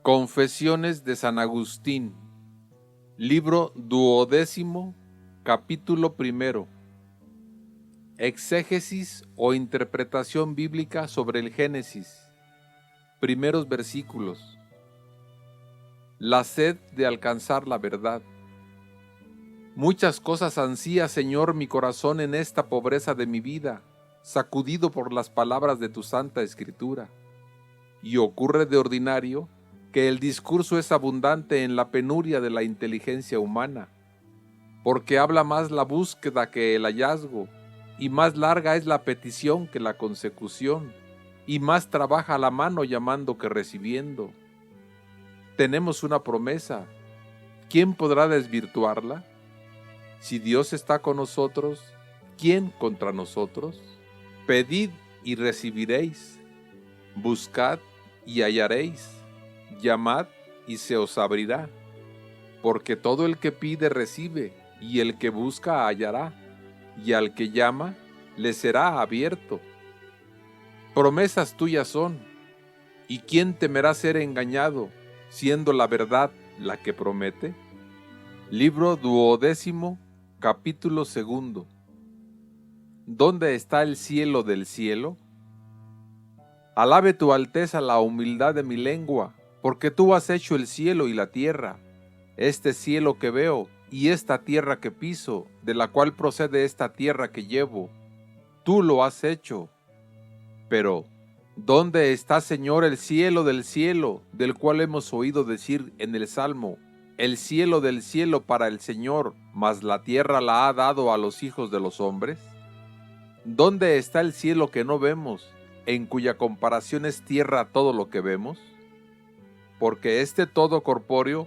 Confesiones de San Agustín, libro 12, capítulo 1. Exégesis o interpretación bíblica sobre el Génesis. Primeros versículos. La sed de alcanzar la verdad. Muchas cosas ansía, Señor, mi corazón en esta pobreza de mi vida, sacudido por las palabras de tu Santa Escritura. Y ocurre de ordinario que el discurso es abundante en la penuria de la inteligencia humana, porque habla más la búsqueda que el hallazgo, y más larga es la petición que la consecución, y más trabaja la mano llamando que recibiendo. Tenemos una promesa, ¿quién podrá desvirtuarla? Si Dios está con nosotros, ¿quién contra nosotros? Pedid y recibiréis, buscad y hallaréis, llamad y se os abrirá, porque todo el que pide recibe, y el que busca hallará, y al que llama le será abierto. Promesas tuyas son, ¿y quién temerá ser engañado, siendo la verdad la que promete? Libro 12, capítulo 2. ¿Dónde está el cielo del cielo? Alabe tu Alteza la humildad de mi lengua, porque tú has hecho el cielo y la tierra, este cielo que veo y esta tierra que piso, de la cual procede esta tierra que llevo. Tú lo has hecho. Pero, ¿dónde está, Señor, el cielo, del cual hemos oído decir en el Salmo, el cielo del cielo para el Señor, mas la tierra la ha dado a los hijos de los hombres? ¿Dónde está el cielo que no vemos, en cuya comparación es tierra todo lo que vemos? Porque este todo corpóreo,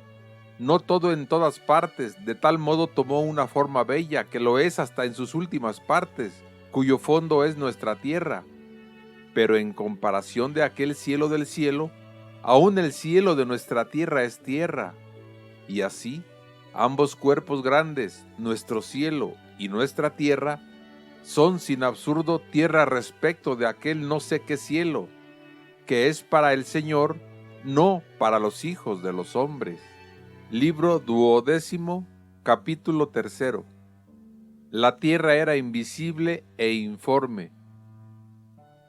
no todo en todas partes, de tal modo tomó una forma bella que lo es hasta en sus últimas partes, cuyo fondo es nuestra tierra. Pero en comparación de aquel cielo del cielo, aún el cielo de nuestra tierra es tierra. Y así, ambos cuerpos grandes, nuestro cielo y nuestra tierra, son sin absurdo tierra respecto de aquel no sé qué cielo, que es para el Señor, no para los hijos de los hombres. Libro 12, capítulo 3. La tierra era invisible e informe,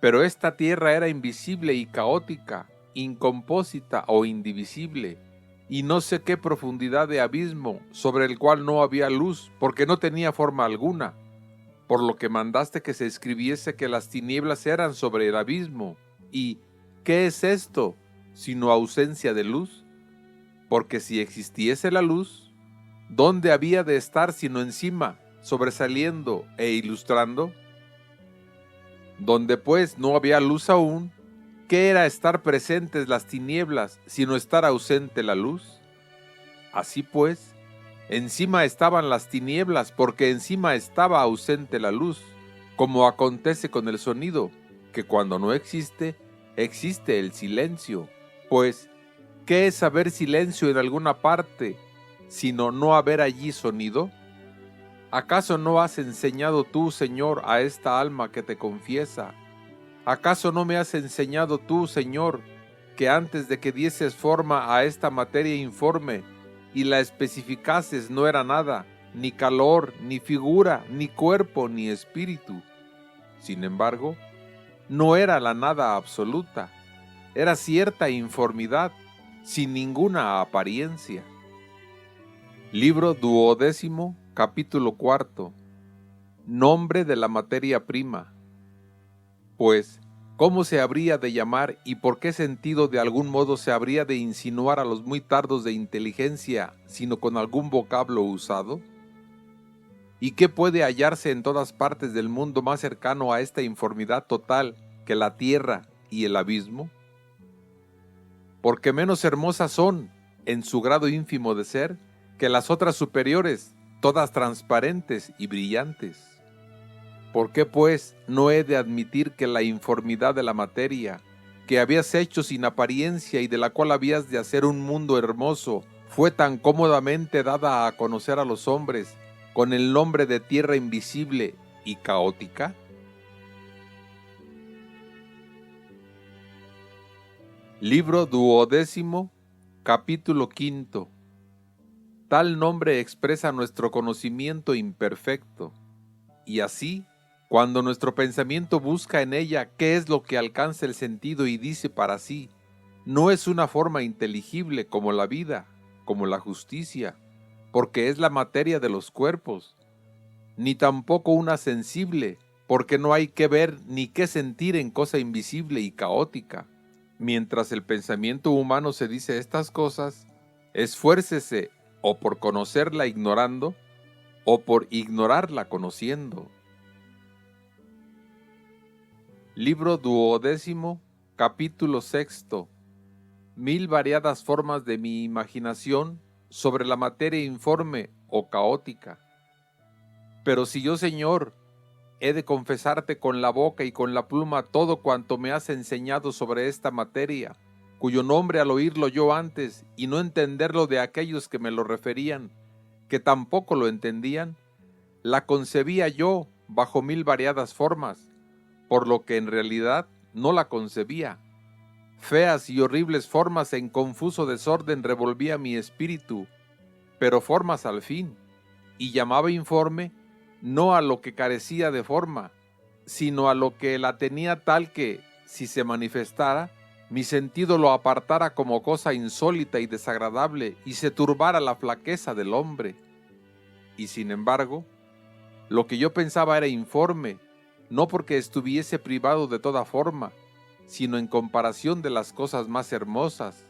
pero esta tierra era invisible y caótica, incompósita o indivisible, y no sé qué profundidad de abismo, sobre el cual no había luz, porque no tenía forma alguna, por lo que mandaste que se escribiese que las tinieblas eran sobre el abismo. ¿Y qué es esto, sino ausencia de luz? Porque si existiese la luz, ¿dónde había de estar sino encima, sobresaliendo e ilustrando? Donde pues no había luz aún, ¿qué era estar presentes las tinieblas, sino estar ausente la luz? Así pues, encima estaban las tinieblas, porque encima estaba ausente la luz, como acontece con el sonido, que cuando no existe, existe el silencio. Pues, ¿qué es haber silencio en alguna parte, sino no haber allí sonido? ¿Acaso no has enseñado tú, Señor, a esta alma que te confiesa? ¿Acaso no me has enseñado tú, Señor, que antes de que dieses forma a esta materia informe y la especificases no era nada, ni calor, ni figura, ni cuerpo, ni espíritu? Sin embargo, no era la nada absoluta, era cierta informidad, sin ninguna apariencia. Libro 12, capítulo 4. Nombre de la materia prima. Pues, ¿cómo se habría de llamar y por qué sentido de algún modo se habría de insinuar a los muy tardos de inteligencia, sino con algún vocablo usado? ¿Y qué puede hallarse en todas partes del mundo más cercano a esta informidad total que la tierra y el abismo? Porque menos hermosas son, en su grado ínfimo de ser, que las otras superiores, todas transparentes y brillantes. ¿Por qué, pues, no he de admitir que la informidad de la materia, que habías hecho sin apariencia y de la cual habías de hacer un mundo hermoso, fue tan cómodamente dada a conocer a los hombres con el nombre de tierra invisible y caótica? Libro 12, Capítulo 5. Tal nombre expresa nuestro conocimiento imperfecto, y así, cuando nuestro pensamiento busca en ella qué es lo que alcanza el sentido y dice para sí, no es una forma inteligible como la vida, como la justicia, porque es la materia de los cuerpos, ni tampoco una sensible, porque no hay que ver ni qué sentir en cosa invisible y caótica. Mientras el pensamiento humano se dice estas cosas, esfuércese o por conocerla ignorando, o por ignorarla conociendo. Libro 12, capítulo 6. Mil variadas formas de mi imaginación sobre la materia informe o caótica. Pero si yo, Señor, he de confesarte con la boca y con la pluma todo cuanto me has enseñado sobre esta materia, cuyo nombre al oírlo yo antes y no entenderlo de aquellos que me lo referían, que tampoco lo entendían, la concebía yo bajo mil variadas formas, por lo que en realidad no la concebía. Feas y horribles formas en confuso desorden revolvía mi espíritu, pero formas al fin, y llamaba informe no a lo que carecía de forma, sino a lo que la tenía tal que, si se manifestara, mi sentido lo apartara como cosa insólita y desagradable y se turbara la flaqueza del hombre. Y sin embargo, lo que yo pensaba era informe, no porque estuviese privado de toda forma, sino en comparación de las cosas más hermosas.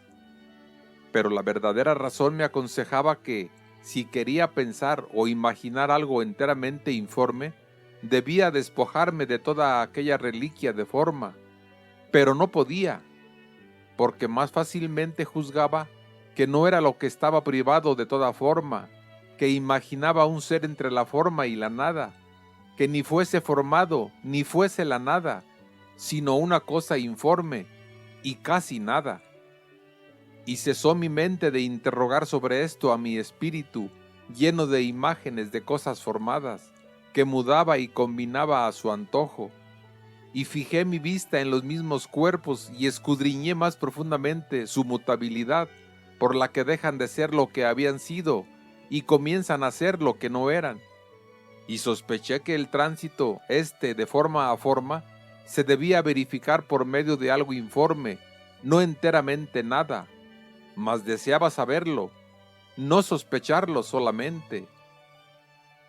Pero la verdadera razón me aconsejaba que, si quería pensar o imaginar algo enteramente informe, debía despojarme de toda aquella reliquia de forma, pero no podía, porque más fácilmente juzgaba que no era lo que estaba privado de toda forma, que imaginaba un ser entre la forma y la nada, que ni fuese formado ni fuese la nada, sino una cosa informe y casi nada. Y cesó mi mente de interrogar sobre esto a mi espíritu, lleno de imágenes de cosas formadas, que mudaba y combinaba a su antojo. Y fijé mi vista en los mismos cuerpos y escudriñé más profundamente su mutabilidad, por la que dejan de ser lo que habían sido y comienzan a ser lo que no eran. Y sospeché que el tránsito, de forma a forma, se debía verificar por medio de algo informe, no enteramente nada, mas deseaba saberlo, no sospecharlo solamente.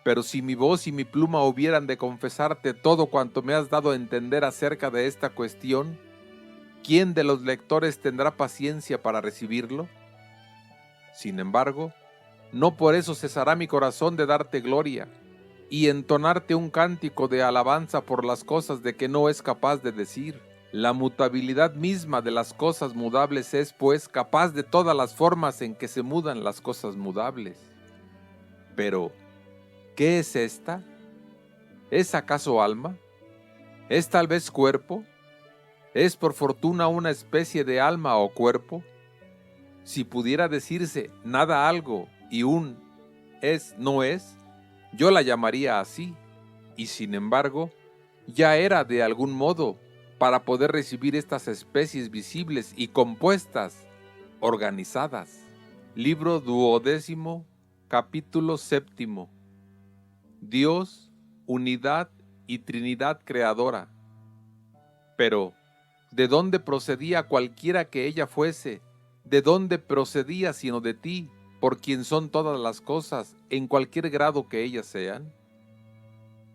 Pero si mi voz y mi pluma hubieran de confesarte todo cuanto me has dado a entender acerca de esta cuestión, ¿quién de los lectores tendrá paciencia para recibirlo? Sin embargo, no por eso cesará mi corazón de darte gloria y entonarte un cántico de alabanza por las cosas de que no es capaz de decir. La mutabilidad misma de las cosas mudables es, pues, capaz de todas las formas en que se mudan las cosas mudables. Pero, ¿qué es esta? ¿Es acaso alma? ¿Es tal vez cuerpo? ¿Es por fortuna una especie de alma o cuerpo? Si pudiera decirse nada algo y un es no es, yo la llamaría así, y sin embargo, ya era de algún modo para poder recibir estas especies visibles y compuestas, organizadas. Libro 12, capítulo 7. Dios, unidad y Trinidad creadora. Pero, ¿de dónde procedía cualquiera que ella fuese? ¿De dónde procedía sino de ti, por quien son todas las cosas, en cualquier grado que ellas sean?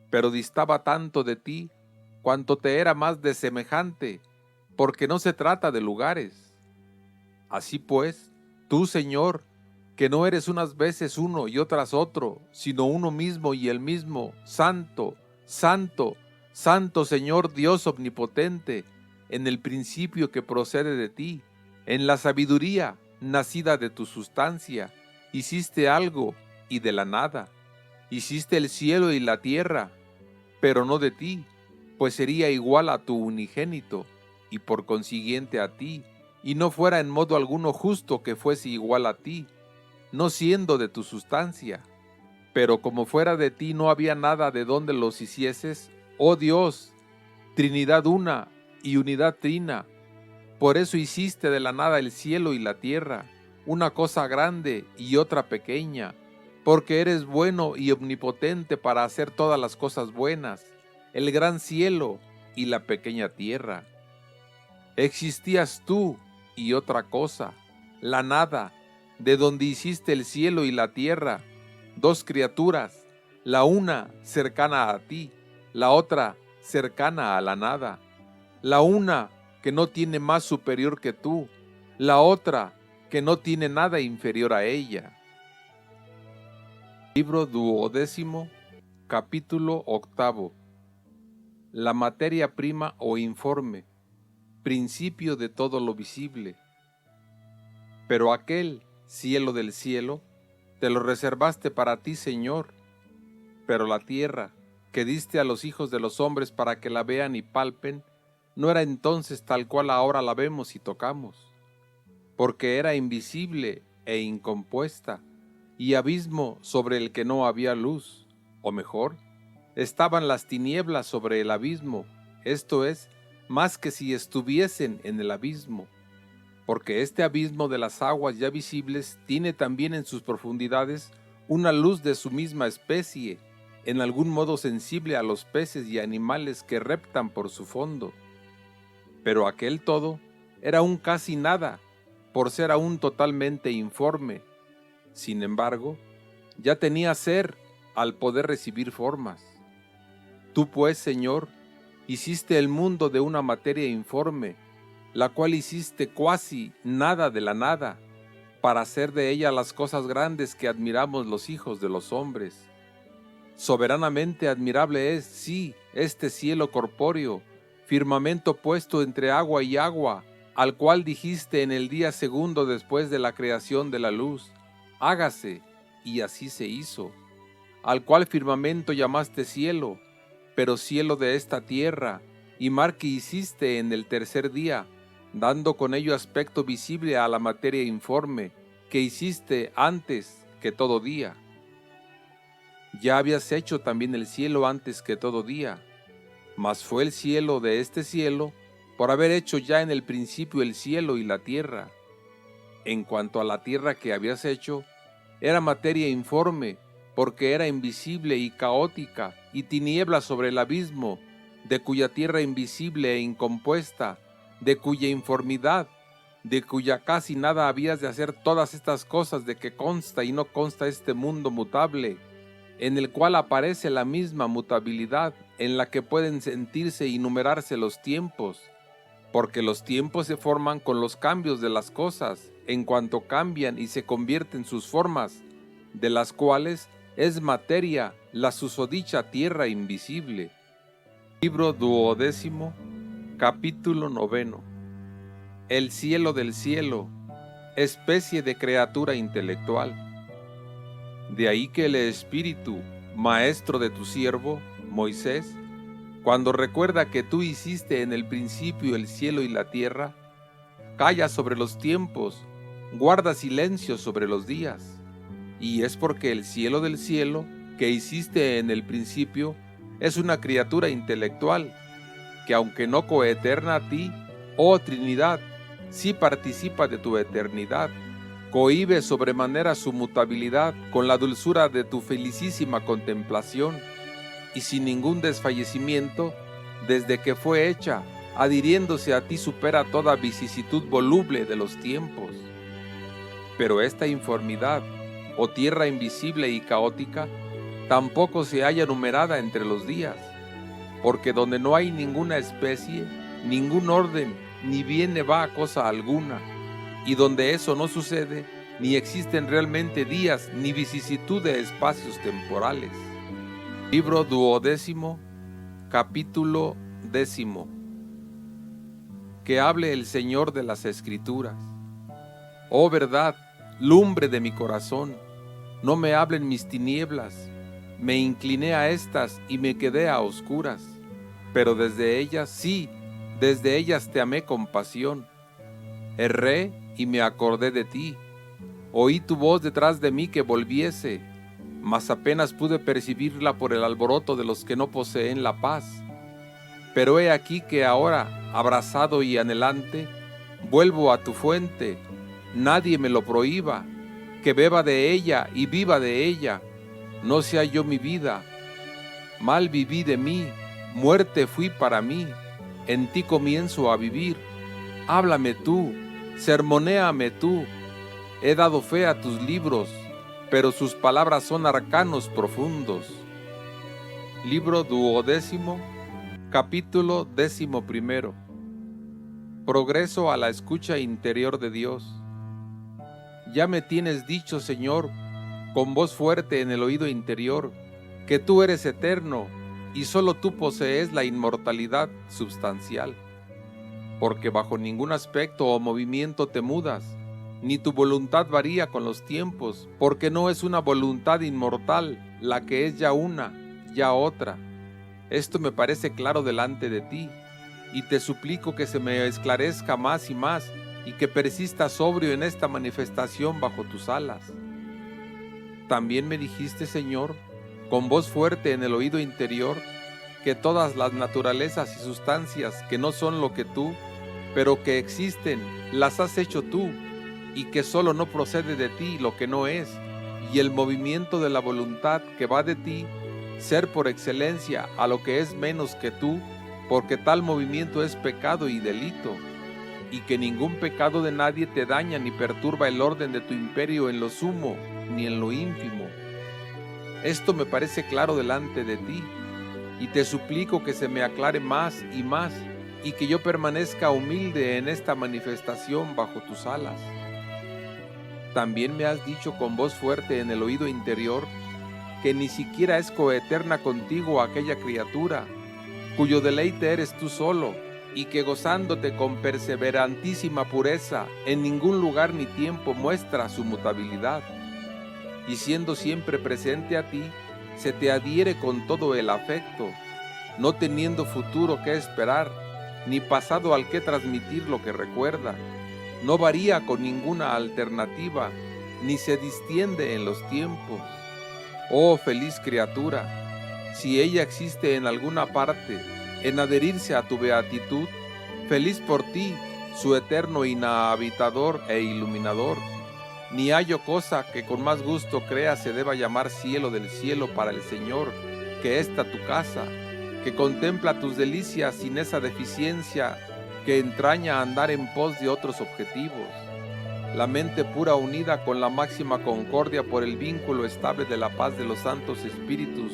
Pero distaba tanto de ti, cuanto te era más desemejante, porque no se trata de lugares. Así pues, tú, Señor, que no eres unas veces uno y otras otro, sino uno mismo y el mismo, santo, santo, santo Señor Dios omnipotente, en el principio que procede de ti, en la sabiduría nacida de tu sustancia, hiciste algo y de la nada, hiciste el cielo y la tierra, pero no de ti, pues sería igual a tu unigénito, y por consiguiente a ti, y no fuera en modo alguno justo que fuese igual a ti, no siendo de tu sustancia. Pero como fuera de ti no había nada de donde los hicieses, oh Dios, Trinidad una y unidad trina, por eso hiciste de la nada el cielo y la tierra, una cosa grande y otra pequeña, porque eres bueno y omnipotente para hacer todas las cosas buenas, el gran cielo y la pequeña tierra. Existías tú y otra cosa, la nada, de donde hiciste el cielo y la tierra, dos criaturas, la una cercana a ti, la otra cercana a la nada, la una que no tiene más superior que tú, la otra que no tiene nada inferior a ella. Libro 12, capítulo 8. La materia prima o informe, principio de todo lo visible. Pero aquel cielo del cielo te lo reservaste para ti, Señor. Pero la tierra que diste a los hijos de los hombres para que la vean y palpen, no era entonces tal cual ahora la vemos y tocamos, porque era invisible e incompuesta, y abismo sobre el que no había luz, o mejor, estaban las tinieblas sobre el abismo, esto es, más que si estuviesen en el abismo, porque este abismo de las aguas ya visibles tiene también en sus profundidades una luz de su misma especie, en algún modo sensible a los peces y animales que reptan por su fondo. Pero aquel todo era un casi nada, por ser aún totalmente informe. Sin embargo, ya tenía ser al poder recibir formas. Tú pues, Señor, hiciste el mundo de una materia informe, la cual hiciste cuasi nada de la nada, para hacer de ella las cosas grandes que admiramos los hijos de los hombres. Soberanamente admirable es, sí, este cielo corpóreo, firmamento puesto entre agua y agua, al cual dijiste en el día segundo después de la creación de la luz, hágase, y así se hizo. Al cual firmamento llamaste cielo, pero cielo de esta tierra, y mar que hiciste en el tercer día, dando con ello aspecto visible a la materia informe, que hiciste antes que todo día. Ya habías hecho también el cielo antes que todo día, mas fue el cielo de este cielo, por haber hecho ya en el principio el cielo y la tierra. En cuanto a la tierra que habías hecho, era materia informe, porque era invisible y caótica, y tiniebla sobre el abismo, de cuya tierra invisible e incompuesta, de cuya informidad, de cuya casi nada habías de hacer todas estas cosas de que consta y no consta este mundo mutable, en el cual aparece la misma mutabilidad, en la que pueden sentirse y numerarse los tiempos, porque los tiempos se forman con los cambios de las cosas, en cuanto cambian y se convierten sus formas, de las cuales es materia la susodicha tierra invisible. Libro 12, capítulo 9. El cielo del cielo, especie de criatura intelectual. De ahí que el Espíritu, maestro de tu siervo, Moisés, cuando recuerda que tú hiciste en el principio el cielo y la tierra, calla sobre los tiempos, guarda silencio sobre los días. Y es porque el cielo del cielo, que hiciste en el principio, es una criatura intelectual, que aunque no coeterna a ti, oh Trinidad, sí participa de tu eternidad, cohíbe sobremanera su mutabilidad con la dulzura de tu felicísima contemplación, y sin ningún desfallecimiento, desde que fue hecha, adhiriéndose a ti supera toda vicisitud voluble de los tiempos. Pero esta informidad, o tierra invisible y caótica, tampoco se halla numerada entre los días, porque donde no hay ninguna especie, ningún orden, ni viene va cosa alguna, y donde eso no sucede, ni existen realmente días ni vicisitud de espacios temporales. Libro 12, capítulo 10. Que hable el Señor de las Escrituras. Oh verdad, lumbre de mi corazón, no me hablen mis tinieblas. Me incliné a estas y me quedé a oscuras, pero desde ellas, sí, desde ellas te amé con pasión. Erré y me acordé de ti. Oí tu voz detrás de mí que volviese, mas apenas pude percibirla por el alboroto de los que no poseen la paz. Pero he aquí que ahora, abrazado y anhelante, vuelvo a tu fuente, nadie me lo prohíba, que beba de ella y viva de ella. No sea yo mi vida, mal viví de mí, muerte fui para mí, en ti comienzo a vivir. Háblame tú, sermonéame tú, he dado fe a tus libros, pero sus palabras son arcanos profundos. Libro 12, capítulo 11. Progreso a la escucha interior de Dios. Ya me tienes dicho, Señor, con voz fuerte en el oído interior, que tú eres eterno y solo tú posees la inmortalidad substancial, porque bajo ningún aspecto o movimiento te mudas, ni tu voluntad varía con los tiempos, porque no es una voluntad inmortal la que es ya una, ya otra. Esto me parece claro delante de ti, y te suplico que se me esclarezca más y más, y que persista sobrio en esta manifestación bajo tus alas. También me dijiste, Señor, con voz fuerte en el oído interior, que todas las naturalezas y sustancias que no son lo que tú, pero que existen, las has hecho tú, y que solo no procede de ti lo que no es, y el movimiento de la voluntad que va de ti, ser por excelencia a lo que es menos que tú, porque tal movimiento es pecado y delito, y que ningún pecado de nadie te daña ni perturba el orden de tu imperio en lo sumo ni en lo ínfimo. Esto me parece claro delante de ti, y te suplico que se me aclare más, y que yo permanezca humilde en esta manifestación bajo tus alas. También me has dicho con voz fuerte en el oído interior, que ni siquiera es coeterna contigo aquella criatura, cuyo deleite eres tú solo, y que gozándote con perseverantísima pureza, en ningún lugar ni tiempo muestra su mutabilidad, y siendo siempre presente a ti, se te adhiere con todo el afecto, no teniendo futuro que esperar, ni pasado al que transmitir lo que recuerda, no varía con ninguna alternativa, ni se distiende en los tiempos. Oh feliz criatura, si ella existe en alguna parte, en adherirse a tu beatitud, feliz por ti, su eterno inhabitador e iluminador. Ni hallo cosa que con más gusto crea se deba llamar cielo del cielo para el Señor, que esta tu casa, que contempla tus delicias sin esa deficiencia que entraña andar en pos de otros objetivos. La mente pura unida con la máxima concordia por el vínculo estable de la paz de los santos espíritus,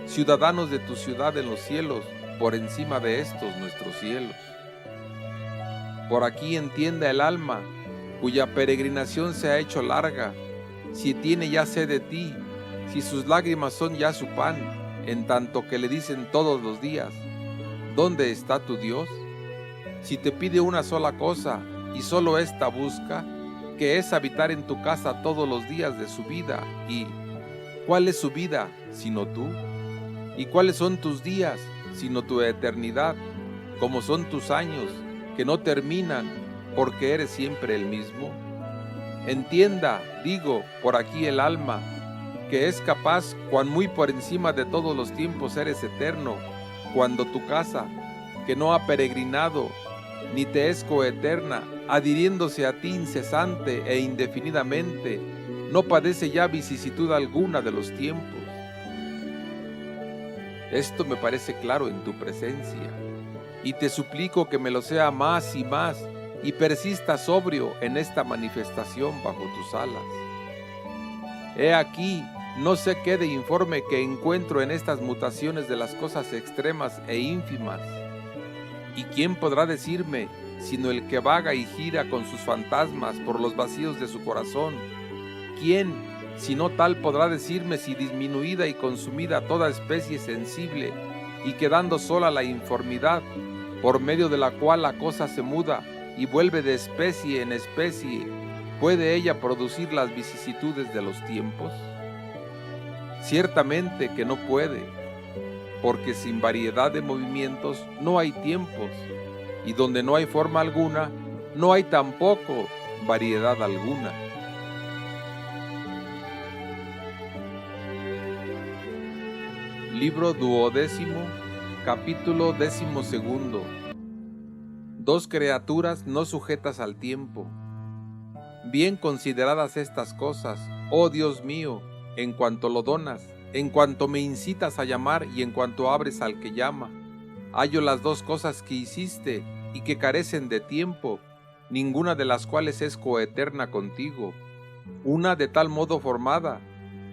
ciudadanos de tu ciudad en los cielos, por encima de estos nuestros cielos. Por aquí entienda el alma, cuya peregrinación se ha hecho larga, si tiene ya sed de ti, si sus lágrimas son ya su pan, en tanto que le dicen todos los días, ¿dónde está tu Dios? Si te pide una sola cosa, y solo esta busca, que es habitar en tu casa todos los días de su vida, y ¿cuál es su vida sino tú? ¿Y cuáles son tus días sino tu eternidad? ¿Cómo son tus años que no terminan porque eres siempre el mismo? Entienda, digo, por aquí el alma, que es capaz, cuan muy por encima de todos los tiempos eres eterno, cuando tu casa, que no ha peregrinado, ni te es coeterna, adhiriéndose a ti incesante e indefinidamente, no padece ya vicisitud alguna de los tiempos. Esto me parece claro en tu presencia, y te suplico que me lo sea más, y persista sobrio en esta manifestación bajo tus alas. He aquí, no sé qué de informe que encuentro en estas mutaciones de las cosas extremas e ínfimas. ¿Y quién podrá decirme, sino el que vaga y gira con sus fantasmas por los vacíos de su corazón? ¿Quién, si no tal, podrá decirme si disminuida y consumida toda especie sensible, y quedando sola la informidad, por medio de la cual la cosa se muda y vuelve de especie en especie, puede ella producir las vicisitudes de los tiempos? Ciertamente que no puede, porque sin variedad de movimientos no hay tiempos, y donde no hay forma alguna, no hay tampoco variedad alguna. Libro 12, capítulo 12. Dos criaturas no sujetas al tiempo. Bien consideradas estas cosas, oh Dios mío, en cuanto lo donas, en cuanto me incitas a llamar y en cuanto abres al que llama. Hallo las dos cosas que hiciste y que carecen de tiempo, ninguna de las cuales es coeterna contigo. Una de tal modo formada,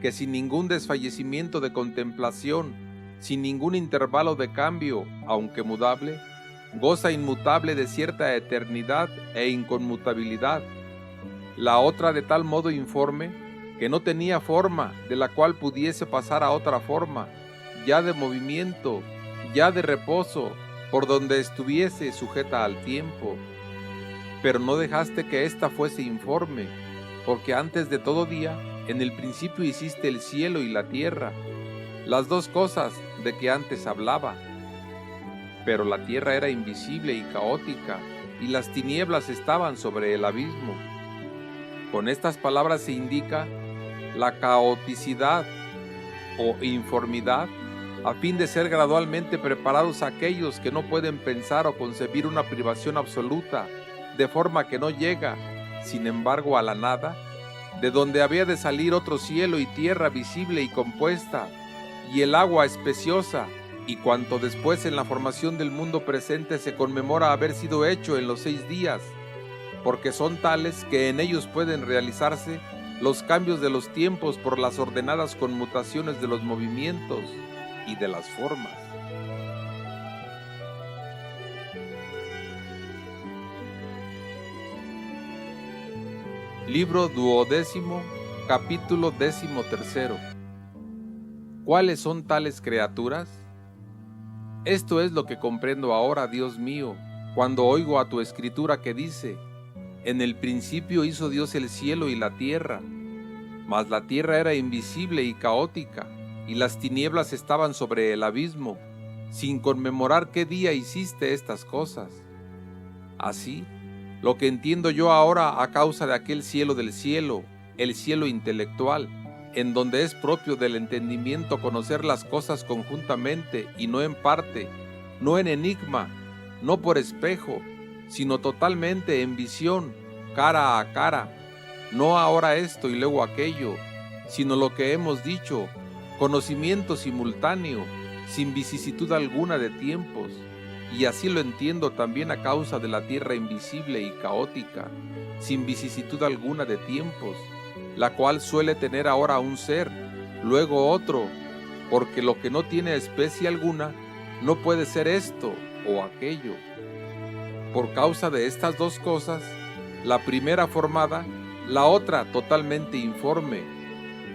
que sin ningún desfallecimiento de contemplación, sin ningún intervalo de cambio, aunque mudable, goza inmutable de cierta eternidad e inconmutabilidad. La otra de tal modo informe, que no tenía forma de la cual pudiese pasar a otra forma, ya de movimiento, ya de reposo, por donde estuviese sujeta al tiempo. Pero no dejaste que ésta fuese informe, porque antes de todo día, en el principio hiciste el cielo y la tierra, las dos cosas de que antes hablaba. Pero la tierra era invisible y caótica, y las tinieblas estaban sobre el abismo. Con estas palabras se indica la caoticidad o informidad, a fin de ser gradualmente preparados aquellos que no pueden pensar o concebir una privación absoluta, de forma que no llega, sin embargo, a la nada, de donde había de salir otro cielo y tierra visible y compuesta, y el agua espaciosa, y cuanto después en la formación del mundo presente se conmemora haber sido hecho en los 6 días, porque son tales que en ellos pueden realizarse los cambios de los tiempos por las ordenadas conmutaciones de los movimientos y de las formas. Libro 12, capítulo 13. ¿Cuáles son tales criaturas? Esto es lo que comprendo ahora, Dios mío, cuando oigo a tu escritura que dice: en el principio hizo Dios el cielo y la tierra, mas la tierra era invisible y caótica, y las tinieblas estaban sobre el abismo, sin conmemorar qué día hiciste estas cosas. Así, lo que entiendo yo ahora a causa de aquel cielo del cielo, el cielo intelectual, en donde es propio del entendimiento conocer las cosas conjuntamente y no en parte, no en enigma, no por espejo, sino totalmente en visión, cara a cara, no ahora esto y luego aquello, sino lo que hemos dicho, conocimiento simultáneo, sin vicisitud alguna de tiempos, y así lo entiendo también a causa de la tierra invisible y caótica, sin vicisitud alguna de tiempos, la cual suele tener ahora un ser, luego otro, porque lo que no tiene especie alguna no puede ser esto o aquello. Por causa de estas dos cosas, la primera formada, la otra totalmente informe,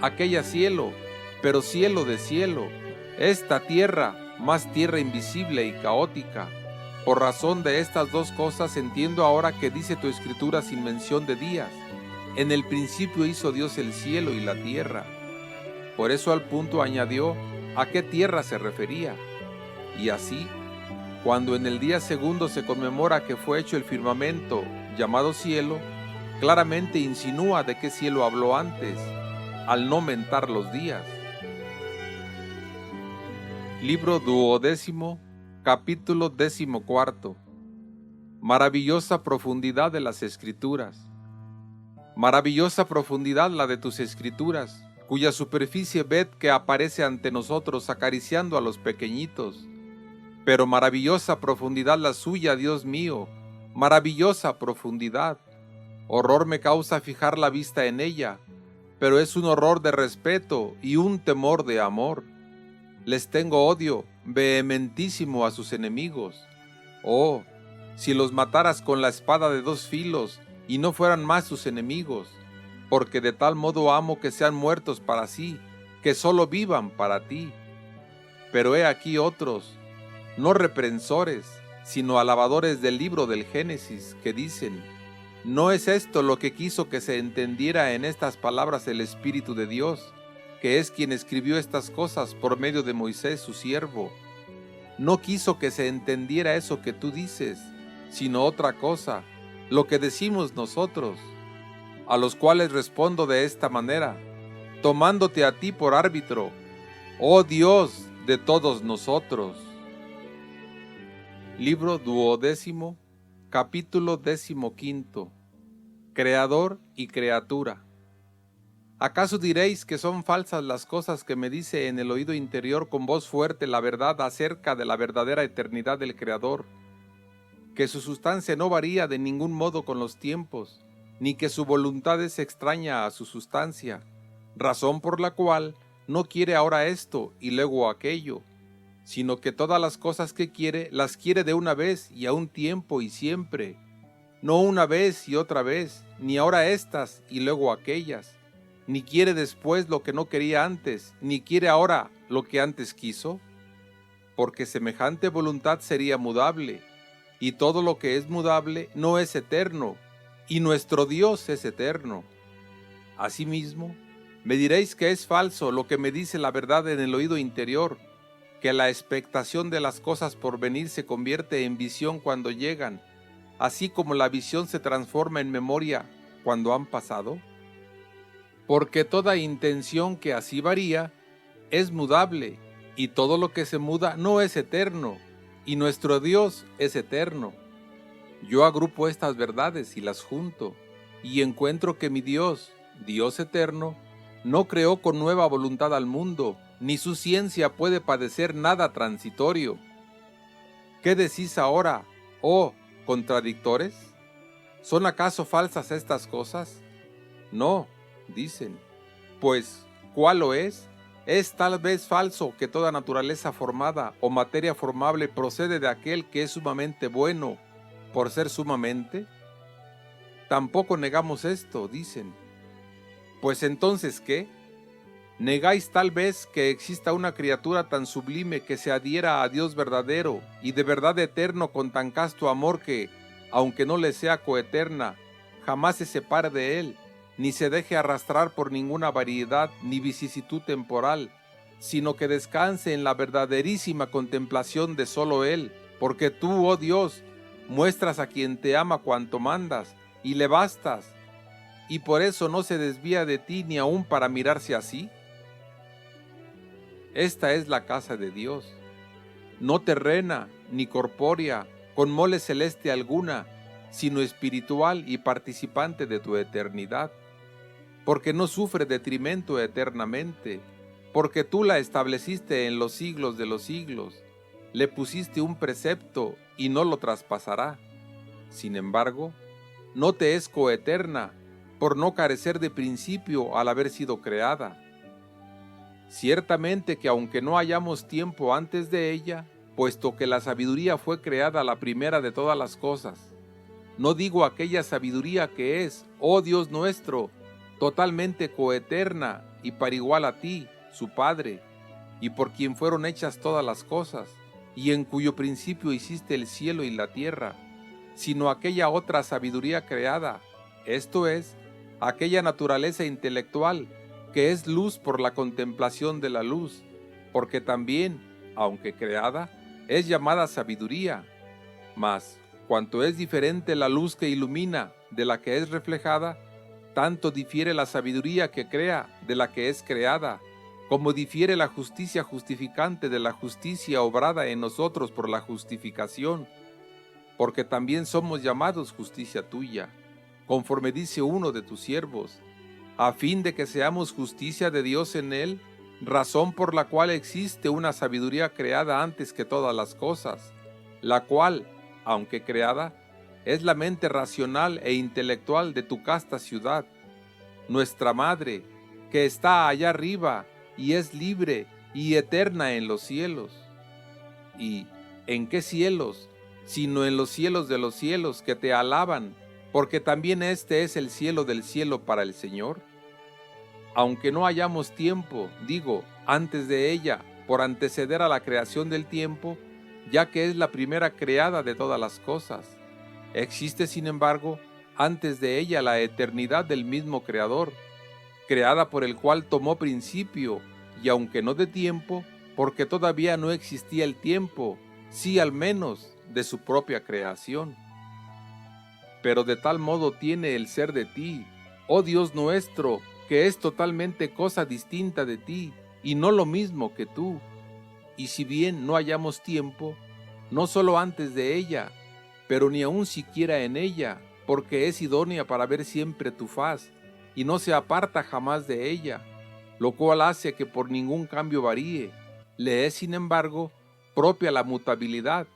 aquella cielo, pero cielo de cielo, esta tierra, más tierra invisible y caótica. Por razón de estas dos cosas entiendo ahora que dice tu escritura sin mención de días: en el principio hizo Dios el cielo y la tierra. Por eso al punto añadió a qué tierra se refería. Y así, cuando en el día segundo se conmemora que fue hecho el firmamento llamado cielo, claramente insinúa de qué cielo habló antes, al no mentar los días. Libro 12, capítulo 14. Maravillosa profundidad de las Escrituras. Maravillosa profundidad la de tus Escrituras, cuya superficie ved que aparece ante nosotros acariciando a los pequeñitos. Pero maravillosa profundidad la suya, Dios mío, maravillosa profundidad. Horror me causa fijar la vista en ella, pero es un horror de respeto y un temor de amor. Les tengo odio vehementísimo a sus enemigos. Oh, si los mataras con la espada de 2 filos y no fueran más sus enemigos, porque de tal modo amo que sean muertos para sí, que solo vivan para ti. Pero he aquí otros, no reprensores, sino alabadores del libro del Génesis, que dicen: ¿no es esto lo que quiso que se entendiera en estas palabras el Espíritu de Dios, que es quien escribió estas cosas por medio de Moisés su siervo? No quiso que se entendiera eso que tú dices, sino otra cosa, lo que decimos nosotros, a los cuales respondo de esta manera, tomándote a ti por árbitro, oh Dios de todos nosotros. Libro 12, capítulo 15. Creador y criatura. ¿Acaso diréis que son falsas las cosas que me dice en el oído interior con voz fuerte la verdad acerca de la verdadera eternidad del Creador? Que su sustancia no varía de ningún modo con los tiempos, ni que su voluntad es extraña a su sustancia, razón por la cual no quiere ahora esto y luego aquello, sino que todas las cosas que quiere las quiere de una vez y a un tiempo y siempre, no una vez y otra vez, ni ahora estas y luego aquellas, ni quiere después lo que no quería antes, ni quiere ahora lo que antes quiso, porque semejante voluntad sería mudable, y todo lo que es mudable no es eterno, y nuestro Dios es eterno. Asimismo, me diréis que es falso lo que me dice la verdad en el oído interior, que la expectación de las cosas por venir se convierte en visión cuando llegan, así como la visión se transforma en memoria cuando han pasado. Porque toda intención que así varía es mudable, y todo lo que se muda no es eterno, y nuestro Dios es eterno. Yo agrupo estas verdades y las junto, y encuentro que mi Dios, Dios eterno, no creó con nueva voluntad al mundo, ni su ciencia puede padecer nada transitorio. ¿Qué decís ahora, oh contradictores? ¿Son acaso falsas estas cosas? No, dicen, pues, ¿cuál lo es? ¿Es tal vez falso que toda naturaleza formada o materia formable procede de aquel que es sumamente bueno, por ser sumamente? Tampoco negamos esto, dicen. Pues entonces, ¿qué? ¿Negáis tal vez que exista una criatura tan sublime que se adhiera a Dios verdadero y de verdad eterno con tan casto amor que, aunque no le sea coeterna, jamás se separe de él, ni se deje arrastrar por ninguna variedad ni vicisitud temporal, sino que descanse en la verdaderísima contemplación de solo él, porque tú, oh Dios, muestras a quien te ama cuanto mandas, y le bastas, y por eso no se desvía de ti ni aun para mirarse así? Esta es la casa de Dios, no terrena ni corpórea, con mole celeste alguna, sino espiritual y participante de tu eternidad, porque no sufre detrimento eternamente, porque tú la estableciste en los siglos de los siglos, le pusiste un precepto y no lo traspasará. Sin embargo, no te es coeterna, por no carecer de principio al haber sido creada. Ciertamente que aunque no hayamos tiempo antes de ella, puesto que la sabiduría fue creada la primera de todas las cosas, no digo aquella sabiduría que es, oh Dios nuestro, totalmente coeterna y par igual a ti, su Padre, y por quien fueron hechas todas las cosas, y en cuyo principio hiciste el cielo y la tierra, sino aquella otra sabiduría creada, esto es, aquella naturaleza intelectual, que es luz por la contemplación de la luz, porque también, aunque creada, es llamada sabiduría. Mas, cuanto es diferente la luz que ilumina de la que es reflejada, tanto difiere la sabiduría que crea de la que es creada, como difiere la justicia justificante de la justicia obrada en nosotros por la justificación, porque también somos llamados justicia tuya, conforme dice uno de tus siervos, a fin de que seamos justicia de Dios en él, razón por la cual existe una sabiduría creada antes que todas las cosas, la cual, aunque creada, es la mente racional e intelectual de tu casta ciudad, nuestra madre, que está allá arriba y es libre y eterna en los cielos. ¿Y en qué cielos? Sino en los cielos de los cielos que te alaban, porque también este es el cielo del cielo para el Señor. Aunque no hayamos tiempo, digo, antes de ella, por anteceder a la creación del tiempo, ya que es la primera creada de todas las cosas. Existe, sin embargo, antes de ella la eternidad del mismo Creador, creada por el cual tomó principio, y aunque no de tiempo, porque todavía no existía el tiempo, sí al menos de su propia creación. Pero de tal modo tiene el ser de ti, oh Dios nuestro, que es totalmente cosa distinta de ti, y no lo mismo que tú. Y si bien no hallamos tiempo, no solo antes de ella, pero ni aun siquiera en ella, porque es idónea para ver siempre tu faz, y no se aparta jamás de ella, lo cual hace que por ningún cambio varíe. Le es, sin embargo, propia la mutabilidad,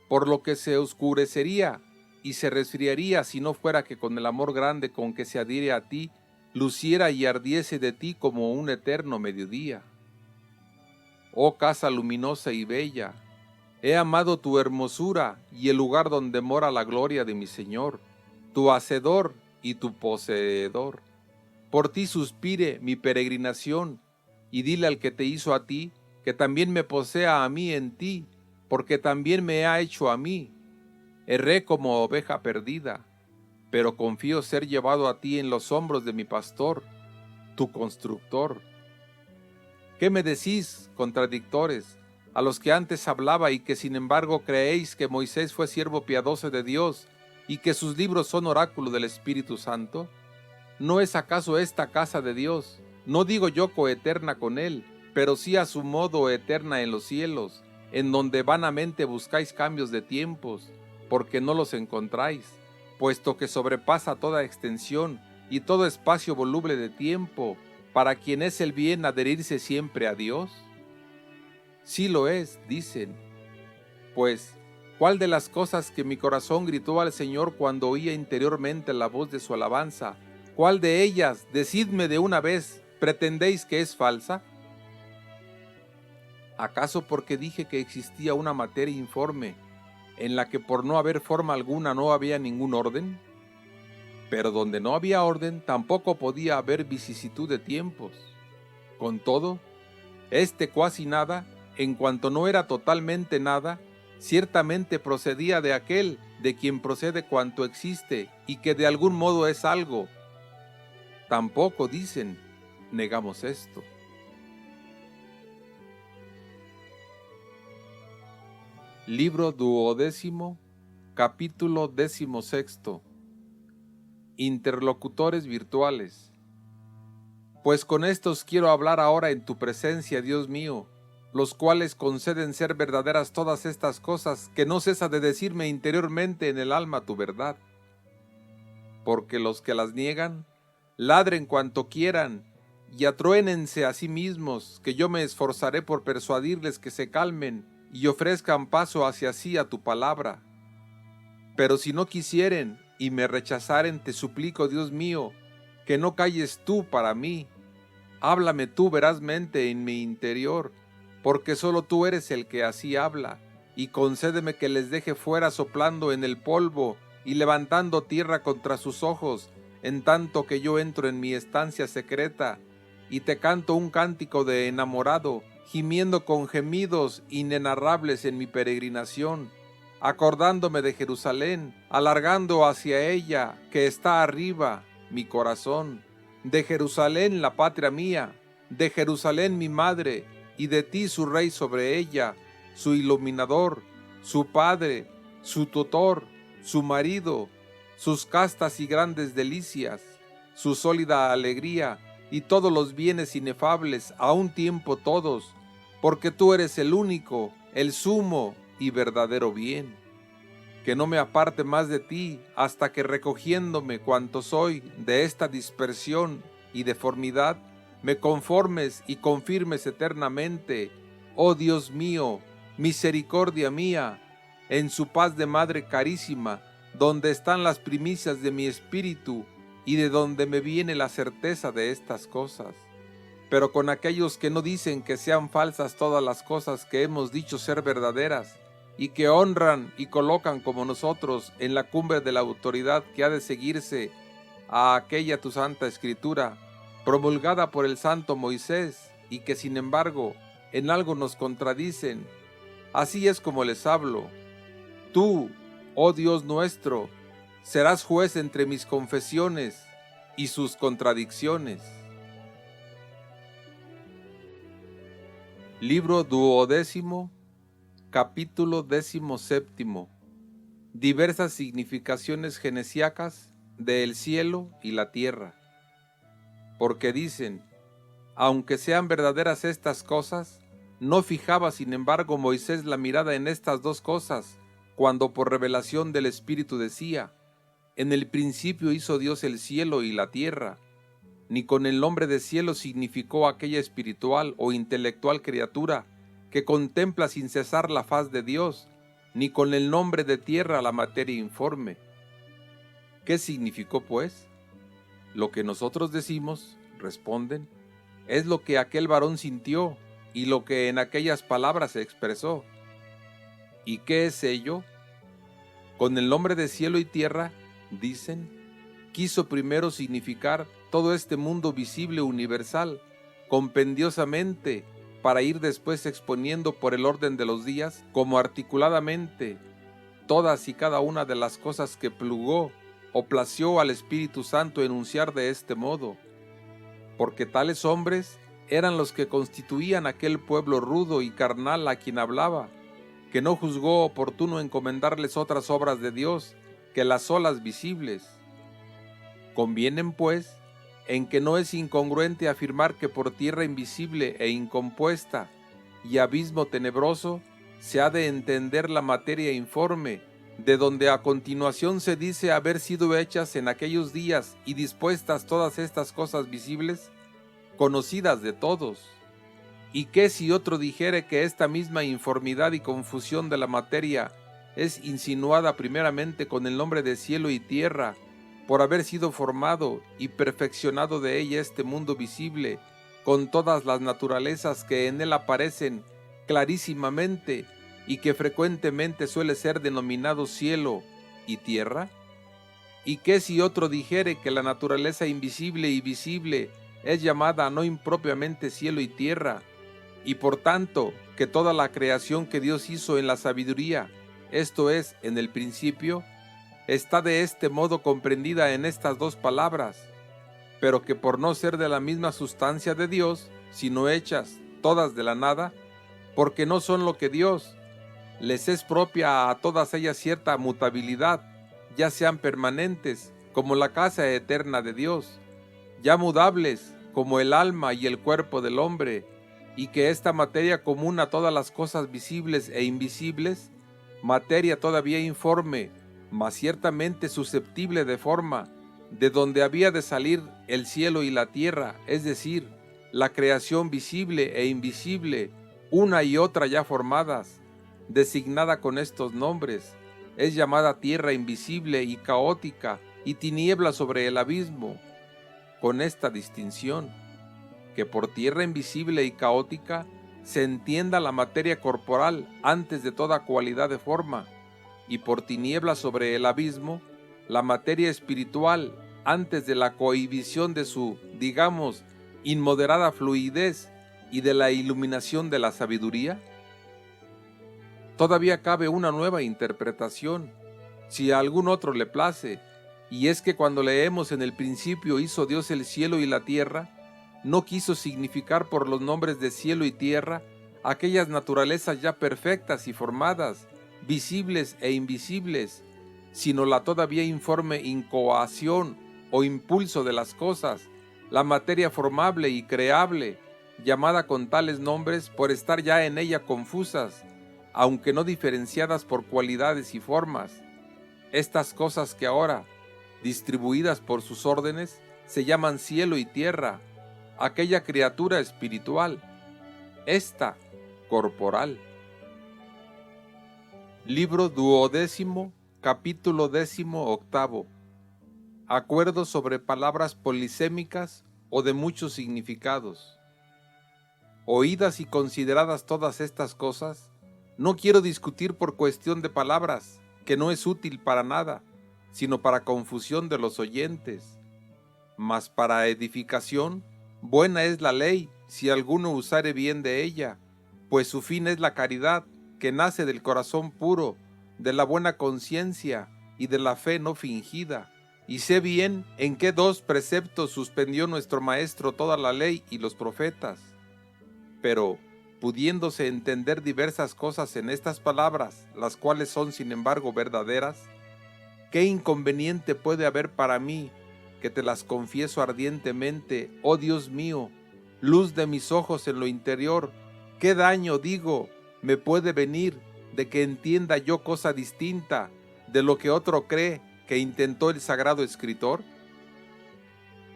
por lo que se oscurecería y se resfriaría si no fuera que con el amor grande con que se adhiere a ti, luciera y ardiese de ti como un eterno mediodía. Oh casa luminosa y bella, he amado tu hermosura y el lugar donde mora la gloria de mi Señor, tu hacedor y tu poseedor. Por ti suspire mi peregrinación, y dile al que te hizo a ti, que también me posea a mí en ti, porque también me ha hecho a mí. Erré como oveja perdida, pero confío ser llevado a ti en los hombros de mi pastor, tu constructor. ¿Qué me decís, contradictores, a los que antes hablaba y que sin embargo creéis que Moisés fue siervo piadoso de Dios y que sus libros son oráculo del Espíritu Santo? ¿No es acaso esta casa de Dios? No digo yo coeterna con Él, pero sí a su modo eterna en los cielos, en donde vanamente buscáis cambios de tiempos, porque no los encontráis, puesto que sobrepasa toda extensión y todo espacio voluble de tiempo, para quien es el bien adherirse siempre a Dios. Sí lo es, dicen. Pues, ¿cuál de las cosas que mi corazón gritó al Señor cuando oía interiormente la voz de su alabanza? ¿Cuál de ellas, decidme de una vez, pretendéis que es falsa? ¿Acaso porque dije que existía una materia informe, en la que por no haber forma alguna no había ningún orden? Pero donde no había orden, tampoco podía haber vicisitud de tiempos. Con todo, cuasi nada, en cuanto no era totalmente nada, ciertamente procedía de aquel de quien procede cuanto existe y que de algún modo es algo. Tampoco, dicen, negamos esto. Libro 12, capítulo 16. Interlocutores virtuales. Pues con estos quiero hablar ahora en tu presencia, Dios mío, los cuales conceden ser verdaderas todas estas cosas que no cesa de decirme interiormente en el alma tu verdad. Porque los que las niegan, ladren cuanto quieran y atruénense a sí mismos, que yo me esforzaré por persuadirles que se calmen y ofrezcan paso hacia sí a tu palabra. Pero si no quisieren y me rechazaren, te suplico, Dios mío, que no calles tú para mí. Háblame tú verazmente en mi interior, porque solo tú eres el que así habla, y concédeme que les deje fuera soplando en el polvo y levantando tierra contra sus ojos, en tanto que yo entro en mi estancia secreta y te canto un cántico de enamorado, gimiendo con gemidos inenarrables en mi peregrinación, acordándome de Jerusalén, alargando hacia ella, que está arriba, mi corazón, de Jerusalén la patria mía, de Jerusalén mi madre, y de ti su rey sobre ella, su iluminador, su padre, su tutor, su marido, sus castas y grandes delicias, su sólida alegría, y todos los bienes inefables a un tiempo todos, porque tú eres el único, el sumo y verdadero bien. Que no me aparte más de ti, hasta que recogiéndome cuanto soy de esta dispersión y deformidad, me conformes y confirmes eternamente, oh Dios mío, misericordia mía, en su paz de madre carísima, donde están las primicias de mi espíritu y de donde me viene la certeza de estas cosas. Pero con aquellos que no dicen que sean falsas todas las cosas que hemos dicho ser verdaderas, y que honran y colocan como nosotros en la cumbre de la autoridad que ha de seguirse a aquella tu santa escritura, promulgada por el santo Moisés, y que sin embargo en algo nos contradicen, así es como les hablo. Tú, oh Dios nuestro, serás juez entre mis confesiones y sus contradicciones. Libro 12, capítulo 17. Diversas significaciones genesiacas del cielo y la tierra. Porque dicen, aunque sean verdaderas estas cosas, no fijaba sin embargo Moisés la mirada en estas dos cosas, cuando por revelación del Espíritu decía, En el principio hizo Dios el cielo y la tierra, ni con el nombre de cielo significó aquella espiritual o intelectual criatura que contempla sin cesar la faz de Dios, ni con el nombre de tierra la materia informe. ¿Qué significó, pues? Lo que nosotros decimos, responden, es lo que aquel varón sintió y lo que en aquellas palabras se expresó. ¿Y qué es ello? Con el nombre de cielo y tierra, dicen, quiso primero significar todo este mundo visible universal, compendiosamente, para ir después exponiendo por el orden de los días, como articuladamente, todas y cada una de las cosas que plugó o plació al Espíritu Santo enunciar de este modo, porque tales hombres eran los que constituían aquel pueblo rudo y carnal a quien hablaba, que no juzgó oportuno encomendarles otras obras de Dios que las solas visibles. Convienen, pues, en que no es incongruente afirmar que por tierra invisible e incompuesta y abismo tenebroso se ha de entender la materia informe, de donde a continuación se dice haber sido hechas en aquellos días y dispuestas todas estas cosas visibles, conocidas de todos. ¿Y qué si otro dijere que esta misma informidad y confusión de la materia es insinuada primeramente con el nombre de cielo y tierra, por haber sido formado y perfeccionado de ella este mundo visible, con todas las naturalezas que en él aparecen clarísimamente y que frecuentemente suele ser denominado cielo y tierra? ¿Y qué si otro dijere que la naturaleza invisible y visible es llamada no impropiamente cielo y tierra, y por tanto que toda la creación que Dios hizo en la sabiduría, esto es, en el principio, está de este modo comprendida en estas dos palabras, pero que por no ser de la misma sustancia de Dios, sino hechas todas de la nada, porque no son lo que Dios, les es propia a todas ellas cierta mutabilidad, ya sean permanentes, como la casa eterna de Dios, ya mudables, como el alma y el cuerpo del hombre, y que esta materia común a todas las cosas visibles e invisibles, materia todavía informe, mas ciertamente susceptible de forma, de donde había de salir el cielo y la tierra, es decir, la creación visible e invisible, una y otra ya formadas, designada con estos nombres, es llamada tierra invisible y caótica y tiniebla sobre el abismo, con esta distinción, que por tierra invisible y caótica se entienda la materia corporal antes de toda cualidad de forma, y por tiniebla sobre el abismo, la materia espiritual antes de la cohibición de su, digamos, inmoderada fluidez y de la iluminación de la sabiduría. Todavía cabe una nueva interpretación, si a algún otro le place, y es que cuando leemos en el principio hizo Dios el cielo y la tierra, no quiso significar por los nombres de cielo y tierra aquellas naturalezas ya perfectas y formadas, visibles e invisibles, sino la todavía informe incoación o impulso de las cosas, la materia formable y creable, llamada con tales nombres por estar ya en ella confusas, aunque no diferenciadas por cualidades y formas. Estas cosas que ahora, distribuidas por sus órdenes, se llaman cielo y tierra, aquella criatura espiritual, esta corporal. Libro 12, capítulo 18. Acuerdo sobre palabras polisémicas o de muchos significados. Oídas y consideradas todas estas cosas, no quiero discutir por cuestión de palabras, que no es útil para nada, sino para confusión de los oyentes, mas para edificación. Buena es la ley, si alguno usare bien de ella, pues su fin es la caridad, que nace del corazón puro, de la buena conciencia y de la fe no fingida. Y sé bien en qué dos preceptos suspendió nuestro Maestro toda la ley y los profetas. Pero, pudiéndose entender diversas cosas en estas palabras, las cuales son sin embargo verdaderas, ¿qué inconveniente puede haber para mí, que te las confieso ardientemente, oh Dios mío, luz de mis ojos en lo interior? ¿Qué daño, digo, me puede venir de que entienda yo cosa distinta de lo que otro cree que intentó el sagrado escritor?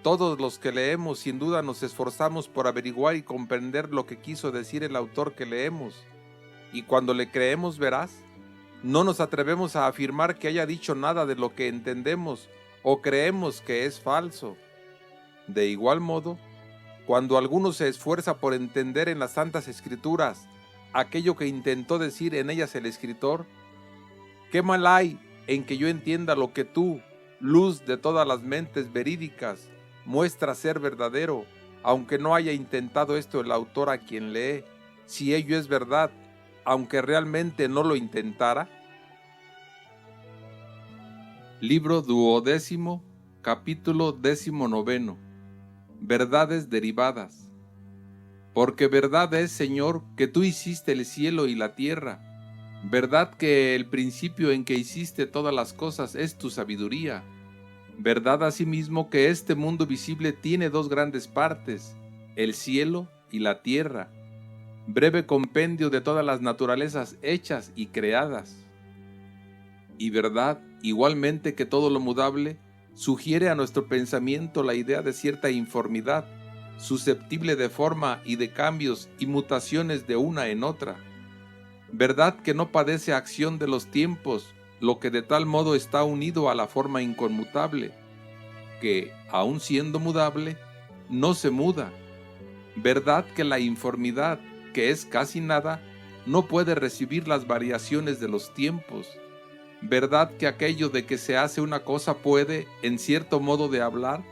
Todos los que leemos sin duda nos esforzamos por averiguar y comprender lo que quiso decir el autor que leemos, y cuando le creemos veraz, no nos atrevemos a afirmar que haya dicho nada de lo que entendemos o creemos que es falso. De igual modo, cuando alguno se esfuerza por entender en las Santas Escrituras aquello que intentó decir en ellas el escritor, ¿qué mal hay en que yo entienda lo que tú, luz de todas las mentes verídicas, muestra ser verdadero, aunque no haya intentado esto el autor a quien lee, si ello es verdad, aunque realmente no lo intentara? Libro 12, capítulo 19. Verdades derivadas. Porque verdad es, Señor, que tú hiciste el cielo y la tierra. Verdad que el principio en que hiciste todas las cosas es tu sabiduría. Verdad asimismo que este mundo visible tiene dos grandes partes, el cielo y la tierra, breve compendio de todas las naturalezas hechas y creadas. Y verdad, igualmente, que todo lo mudable sugiere a nuestro pensamiento la idea de cierta informidad, susceptible de forma y de cambios y mutaciones de una en otra. Verdad que no padece acción de los tiempos, lo que de tal modo está unido a la forma inconmutable, que, aun siendo mudable, no se muda. Verdad que la informidad, que es casi nada, no puede recibir las variaciones de los tiempos. Verdad que aquello de que se hace una cosa puede, en cierto modo de hablar,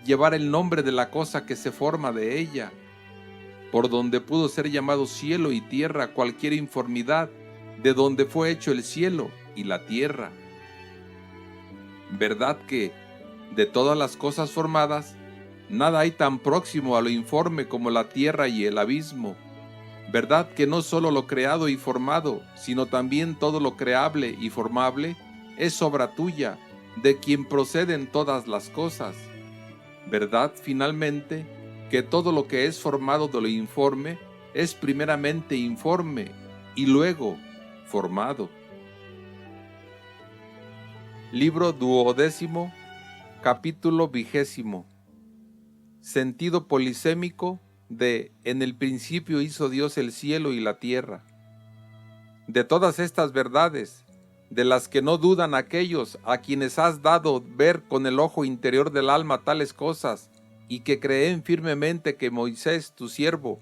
llevar el nombre de la cosa que se forma de ella, por donde pudo ser llamado cielo y tierra cualquier informidad, de donde fue hecho el cielo y la tierra. Verdad que, de todas las cosas formadas, nada hay tan próximo a lo informe como la tierra y el abismo. Verdad que no solo lo creado y formado, sino también todo lo creable y formable, es obra tuya, de quien proceden todas las cosas. Verdad, finalmente, que todo lo que es formado de lo informe, es primeramente informe, y luego formado. Libro 12, capítulo 20. Sentido polisémico de En el principio hizo Dios el cielo y la tierra. De todas estas verdades, de las que no dudan aquellos a quienes has dado ver con el ojo interior del alma tales cosas, y que creen firmemente que Moisés, tu siervo,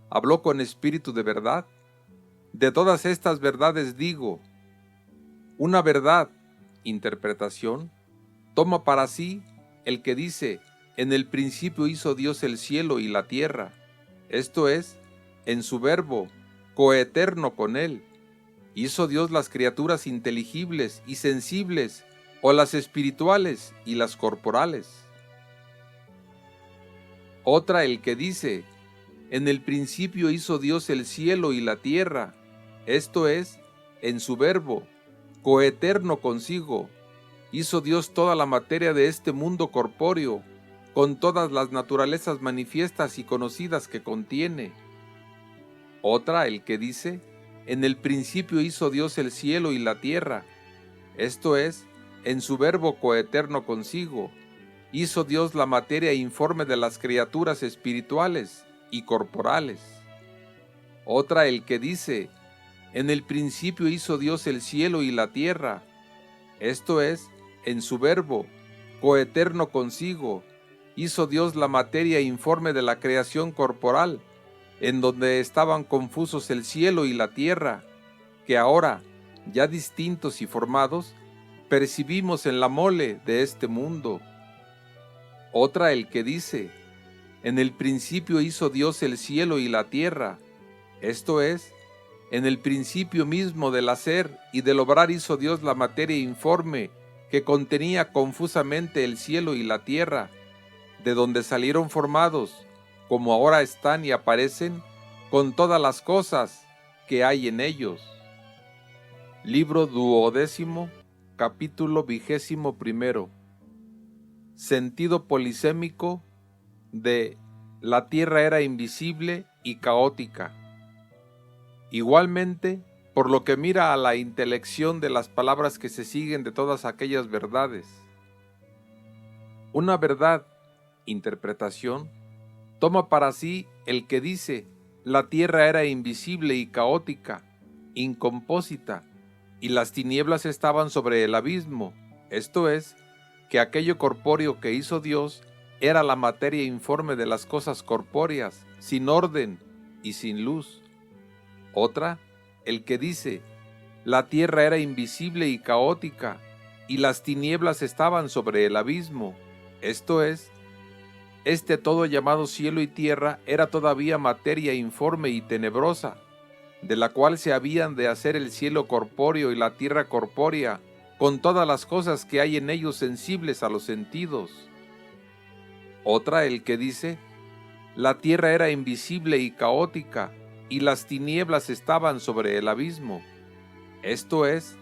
habló con espíritu de verdad, de todas estas verdades digo, una verdad, interpretación, toma para sí el que dice, en el principio hizo Dios el cielo y la tierra, esto es, en su verbo, coeterno con él. Hizo Dios las criaturas inteligibles y sensibles, o las espirituales y las corporales. Otra el que dice, en el principio hizo Dios el cielo y la tierra, esto es, en su verbo, coeterno consigo. Hizo Dios toda la materia de este mundo corpóreo, con todas las naturalezas manifiestas y conocidas que contiene. Otra el que dice, en el principio hizo Dios el cielo y la tierra, esto es, en su verbo coeterno consigo. Hizo Dios la materia informe de las criaturas espirituales y corporales. Otra el que dice, en el principio hizo Dios el cielo y la tierra, esto es, en su verbo, coeterno consigo, hizo Dios la materia informe de la creación corporal, en donde estaban confusos el cielo y la tierra, que ahora, ya distintos y formados, percibimos en la mole de este mundo. Otra el que dice, en el principio hizo Dios el cielo y la tierra, esto es, en el principio mismo del hacer y del obrar hizo Dios la materia informe que contenía confusamente el cielo y la tierra, de donde salieron formados, como ahora están y aparecen, con todas las cosas que hay en ellos. Libro 12, capítulo 21. Sentido polisémico de la tierra era invisible y caótica. Igualmente, por lo que mira a la intelección de las palabras que se siguen de todas aquellas verdades. Una verdad, interpretación, toma para sí el que dice: la tierra era invisible y caótica, incompósita, y las tinieblas estaban sobre el abismo, esto es, que aquello corpóreo que hizo Dios era la materia informe de las cosas corpóreas, sin orden y sin luz. Otra, el que dice: la tierra era invisible y caótica, y las tinieblas estaban sobre el abismo, esto es, este todo llamado cielo y tierra era todavía materia informe y tenebrosa, de la cual se habían de hacer el cielo corpóreo y la tierra corpórea, con todas las cosas que hay en ellos sensibles a los sentidos. Otra, el que dice: la tierra era invisible y caótica, y las tinieblas estaban sobre el abismo. Esto es,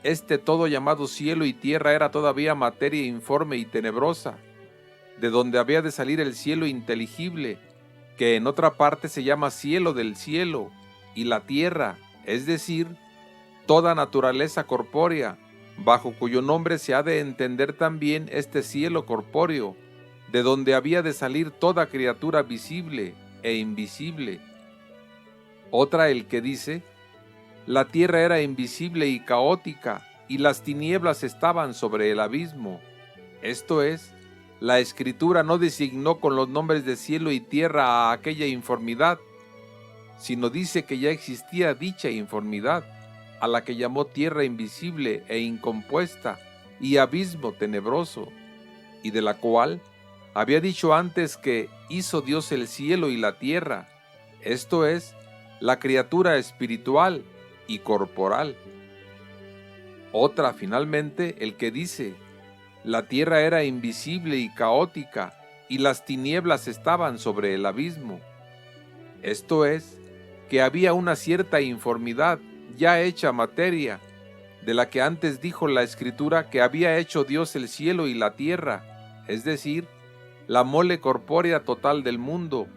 este todo llamado cielo y tierra era todavía materia informe y tenebrosa, de donde había de salir el cielo inteligible, que en otra parte se llama cielo del cielo, y la tierra, es decir, toda naturaleza corpórea, bajo cuyo nombre se ha de entender también este cielo corpóreo, de donde había de salir toda criatura visible e invisible. Otra, el que dice: la tierra era invisible y caótica, y las tinieblas estaban sobre el abismo. Esto es, la Escritura no designó con los nombres de cielo y tierra a aquella informidad, sino dice que ya existía dicha informidad, a la que llamó tierra invisible e incompuesta y abismo tenebroso, y de la cual había dicho antes que hizo Dios el cielo y la tierra, esto es, la criatura espiritual y corporal. Otra, finalmente, el que dice: la tierra era invisible y caótica, y las tinieblas estaban sobre el abismo. Esto es, que había una cierta informidad ya hecha materia, de la que antes dijo la Escritura que había hecho Dios el cielo y la tierra, es decir, la mole corpórea total del mundo,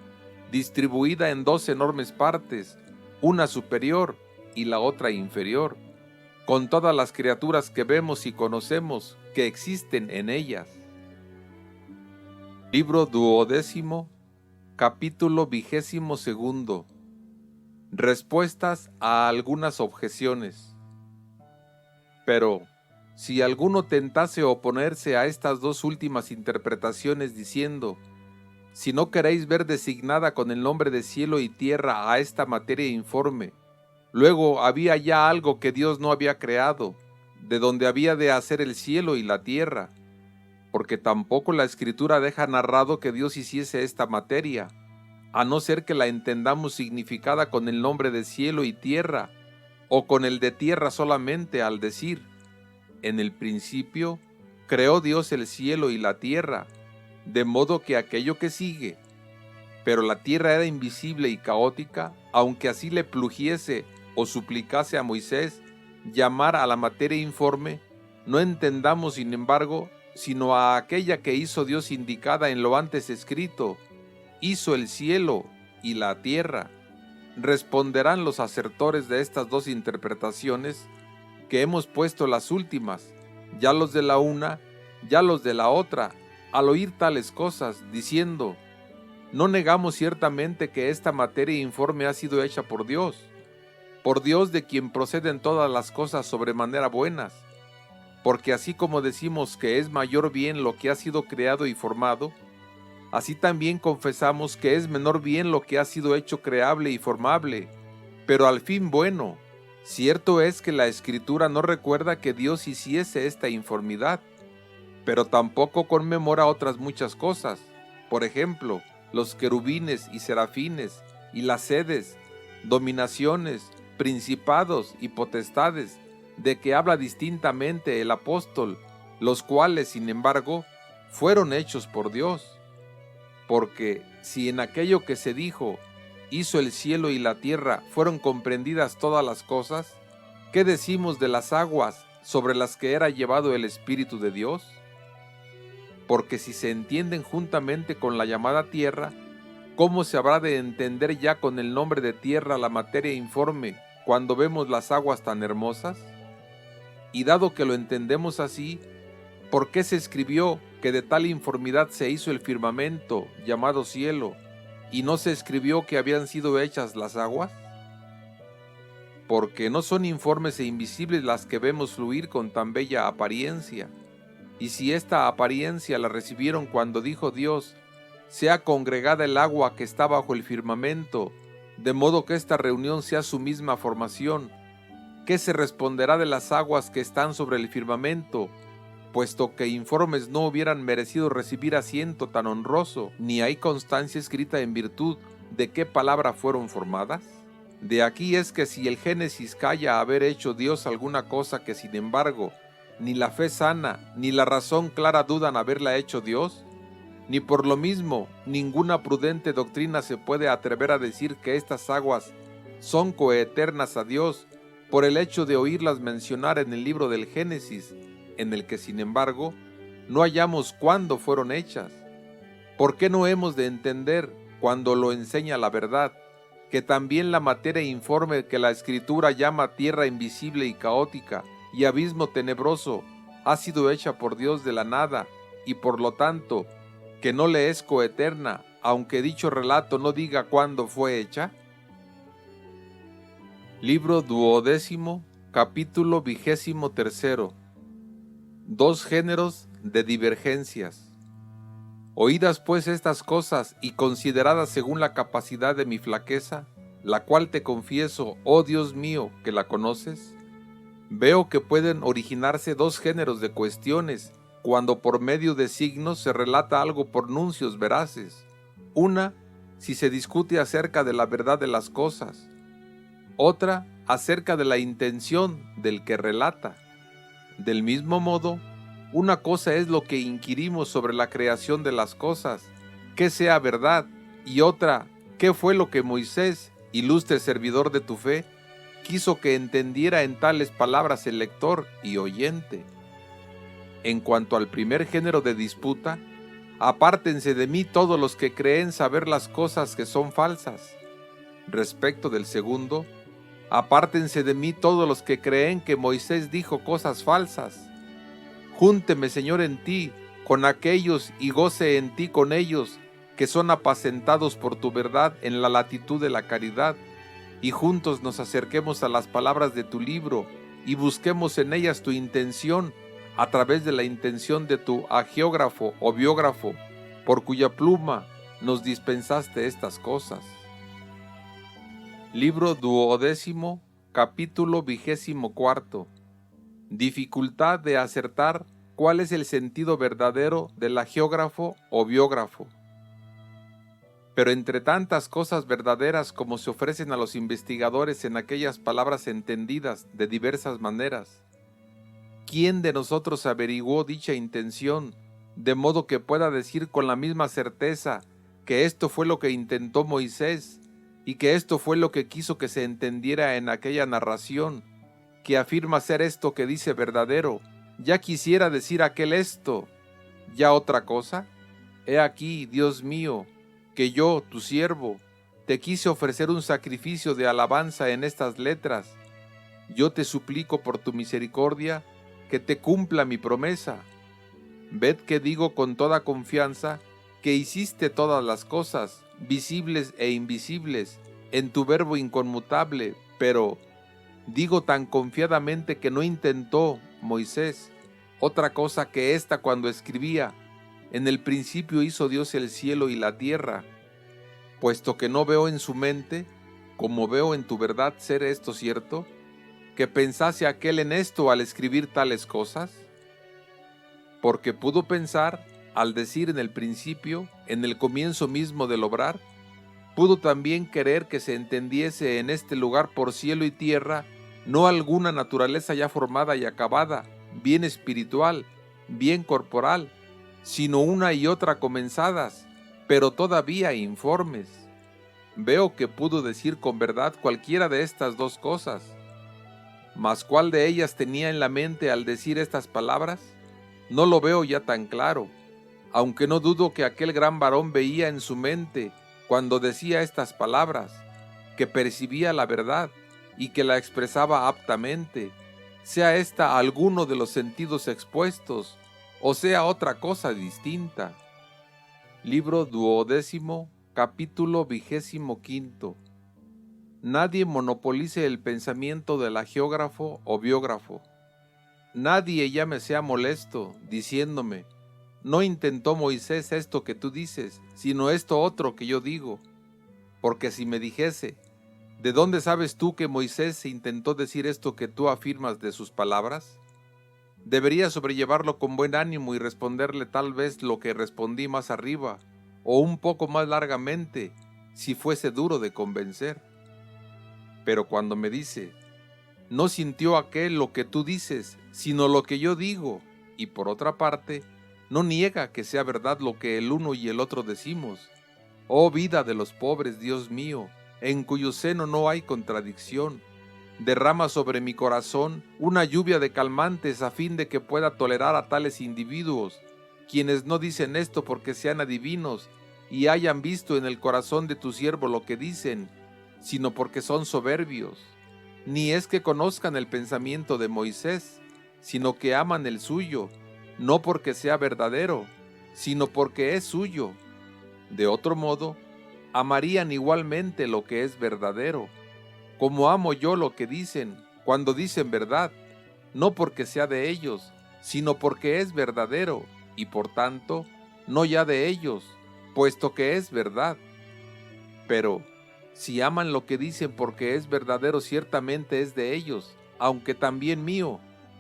distribuida en dos enormes partes, una superior y la otra inferior, con todas las criaturas que vemos y conocemos que existen en ellas. Libro 12, capítulo 22. Respuestas a algunas objeciones. Pero, si alguno tentase oponerse a estas dos últimas interpretaciones diciendo: si no queréis ver designada con el nombre de cielo y tierra a esta materia informe, luego había ya algo que Dios no había creado, de donde había de hacer el cielo y la tierra, porque tampoco la Escritura deja narrado que Dios hiciese esta materia, a no ser que la entendamos significada con el nombre de cielo y tierra, o con el de tierra solamente, al decir: en el principio creó Dios el cielo y la tierra, de modo que aquello que sigue. Pero la tierra era invisible y caótica, aunque así le plugiese o suplicase a Moisés llamar a la materia informe, no entendamos, sin embargo, sino a aquella que hizo Dios indicada en lo antes escrito: hizo el cielo y la tierra. Responderán los asertores de estas dos interpretaciones que hemos puesto las últimas, ya los de la una, ya los de la otra, al oír tales cosas, diciendo: no negamos ciertamente que esta materia informe ha sido hecha por Dios de quien proceden todas las cosas sobremanera buenas, porque así como decimos que es mayor bien lo que ha sido creado y formado, así también confesamos que es menor bien lo que ha sido hecho creable y formable, pero al fin bueno. Cierto es que la Escritura no recuerda que Dios hiciese esta informidad, pero tampoco conmemora otras muchas cosas, por ejemplo, los querubines y serafines, y las sedes, dominaciones, principados y potestades, de que habla distintamente el apóstol, los cuales, sin embargo, fueron hechos por Dios. Porque si en aquello que se dijo, hizo el cielo y la tierra, fueron comprendidas todas las cosas, ¿qué decimos de las aguas sobre las que era llevado el Espíritu de Dios? Porque si se entienden juntamente con la llamada tierra, ¿cómo se habrá de entender ya con el nombre de tierra la materia informe cuando vemos las aguas tan hermosas? Y dado que lo entendemos así, ¿por qué se escribió que de tal informidad se hizo el firmamento llamado cielo, y no se escribió que habían sido hechas las aguas? Porque no son informes e invisibles las que vemos fluir con tan bella apariencia. Y si esta apariencia la recibieron cuando dijo Dios, sea congregada el agua que está bajo el firmamento, de modo que esta reunión sea su misma formación, ¿qué se responderá de las aguas que están sobre el firmamento? Puesto que informes no hubieran merecido recibir asiento tan honroso, ni hay constancia escrita en virtud de qué palabra fueron formadas. De aquí es que si el Génesis calla haber hecho Dios alguna cosa que sin embargo ni la fe sana ni la razón clara dudan haberla hecho Dios, ni por lo mismo ninguna prudente doctrina se puede atrever a decir que estas aguas son coeternas a Dios por el hecho de oírlas mencionar en el libro del Génesis, en el que sin embargo no hallamos cuándo fueron hechas. ¿Por qué no hemos de entender, cuando lo enseña la verdad, que también la materia informe que la Escritura llama tierra invisible y caótica y abismo tenebroso ha sido hecha por Dios de la nada, y por lo tanto que no le es coeterna, aunque dicho relato no diga cuándo fue hecha? Libro 12, capítulo 23. Dos géneros de divergencias. Oídas pues estas cosas y consideradas según la capacidad de mi flaqueza, la cual te confieso, oh Dios mío, que la conoces, veo que pueden originarse dos géneros de cuestiones cuando por medio de signos se relata algo por nuncios veraces. Una, si se discute acerca de la verdad de las cosas; otra, acerca de la intención del que relata. Del mismo modo, una cosa es lo que inquirimos sobre la creación de las cosas, que sea verdad, y otra, qué fue lo que Moisés, ilustre servidor de tu fe, quiso que entendiera en tales palabras el lector y oyente. En cuanto al primer género de disputa, apártense de mí todos los que creen saber las cosas que son falsas. Respecto del segundo, apártense de mí todos los que creen que Moisés dijo cosas falsas. Júnteme, Señor, en ti con aquellos y goce en ti con ellos que son apacentados por tu verdad en la latitud de la caridad, y juntos nos acerquemos a las palabras de tu libro y busquemos en ellas tu intención a través de la intención de tu agiógrafo o biógrafo, por cuya pluma nos dispensaste estas cosas. Libro 12, capítulo 24. Dificultad de acertar cuál es el sentido verdadero del agiógrafo o biógrafo. Pero entre tantas cosas verdaderas como se ofrecen a los investigadores en aquellas palabras entendidas de diversas maneras, ¿quién de nosotros averiguó dicha intención, de modo que pueda decir con la misma certeza que esto fue lo que intentó Moisés, y que esto fue lo que quiso que se entendiera en aquella narración, que afirma ser esto que dice verdadero? Ya quisiera decir aquel esto, ya otra cosa. He aquí, Dios mío, que yo, tu siervo, te quise ofrecer un sacrificio de alabanza en estas letras. Yo te suplico por tu misericordia que te cumpla mi promesa. Ved que digo con toda confianza que hiciste todas las cosas, visibles e invisibles, en tu verbo inconmutable, pero digo tan confiadamente que no intentó Moisés otra cosa que esta cuando escribía: en el principio hizo Dios el cielo y la tierra, puesto que no veo en su mente, como veo en tu verdad ser esto cierto, que pensase aquel en esto al escribir tales cosas. Porque pudo pensar, al decir en el principio, en el comienzo mismo del obrar, pudo también querer que se entendiese en este lugar por cielo y tierra no alguna naturaleza ya formada y acabada, bien espiritual, bien corporal, sino una y otra comenzadas, pero todavía informes. Veo que pudo decir con verdad cualquiera de estas dos cosas. Mas ¿cuál de ellas tenía en la mente al decir estas palabras? No lo veo ya tan claro, aunque no dudo que aquel gran varón veía en su mente, cuando decía estas palabras, que percibía la verdad, y que la expresaba aptamente, sea ésta alguno de los sentidos expuestos, o sea otra cosa distinta. Libro 12, capítulo 25. Nadie monopolice el pensamiento del agiógrafo o biógrafo. Nadie ya me sea molesto, diciéndome, no intentó Moisés esto que tú dices, sino esto otro que yo digo. Porque si me dijese, ¿de dónde sabes tú que Moisés intentó decir esto que tú afirmas de sus palabras? Debería sobrellevarlo con buen ánimo y responderle tal vez lo que respondí más arriba, o un poco más largamente, si fuese duro de convencer. Pero cuando me dice, no sintió aquel lo que tú dices, sino lo que yo digo, y por otra parte, no niega que sea verdad lo que el uno y el otro decimos. Oh vida de los pobres, Dios mío, en cuyo seno no hay contradicción, derrama sobre mi corazón una lluvia de calmantes a fin de que pueda tolerar a tales individuos, quienes no dicen esto porque sean adivinos y hayan visto en el corazón de tu siervo lo que dicen, sino porque son soberbios. Ni es que conozcan el pensamiento de Moisés, sino que aman el suyo, no porque sea verdadero, sino porque es suyo. De otro modo, amarían igualmente lo que es verdadero, como amo yo lo que dicen, cuando dicen verdad, no porque sea de ellos, sino porque es verdadero, y por tanto, no ya de ellos, puesto que es verdad. Pero, si aman lo que dicen porque es verdadero, ciertamente es de ellos, aunque también mío,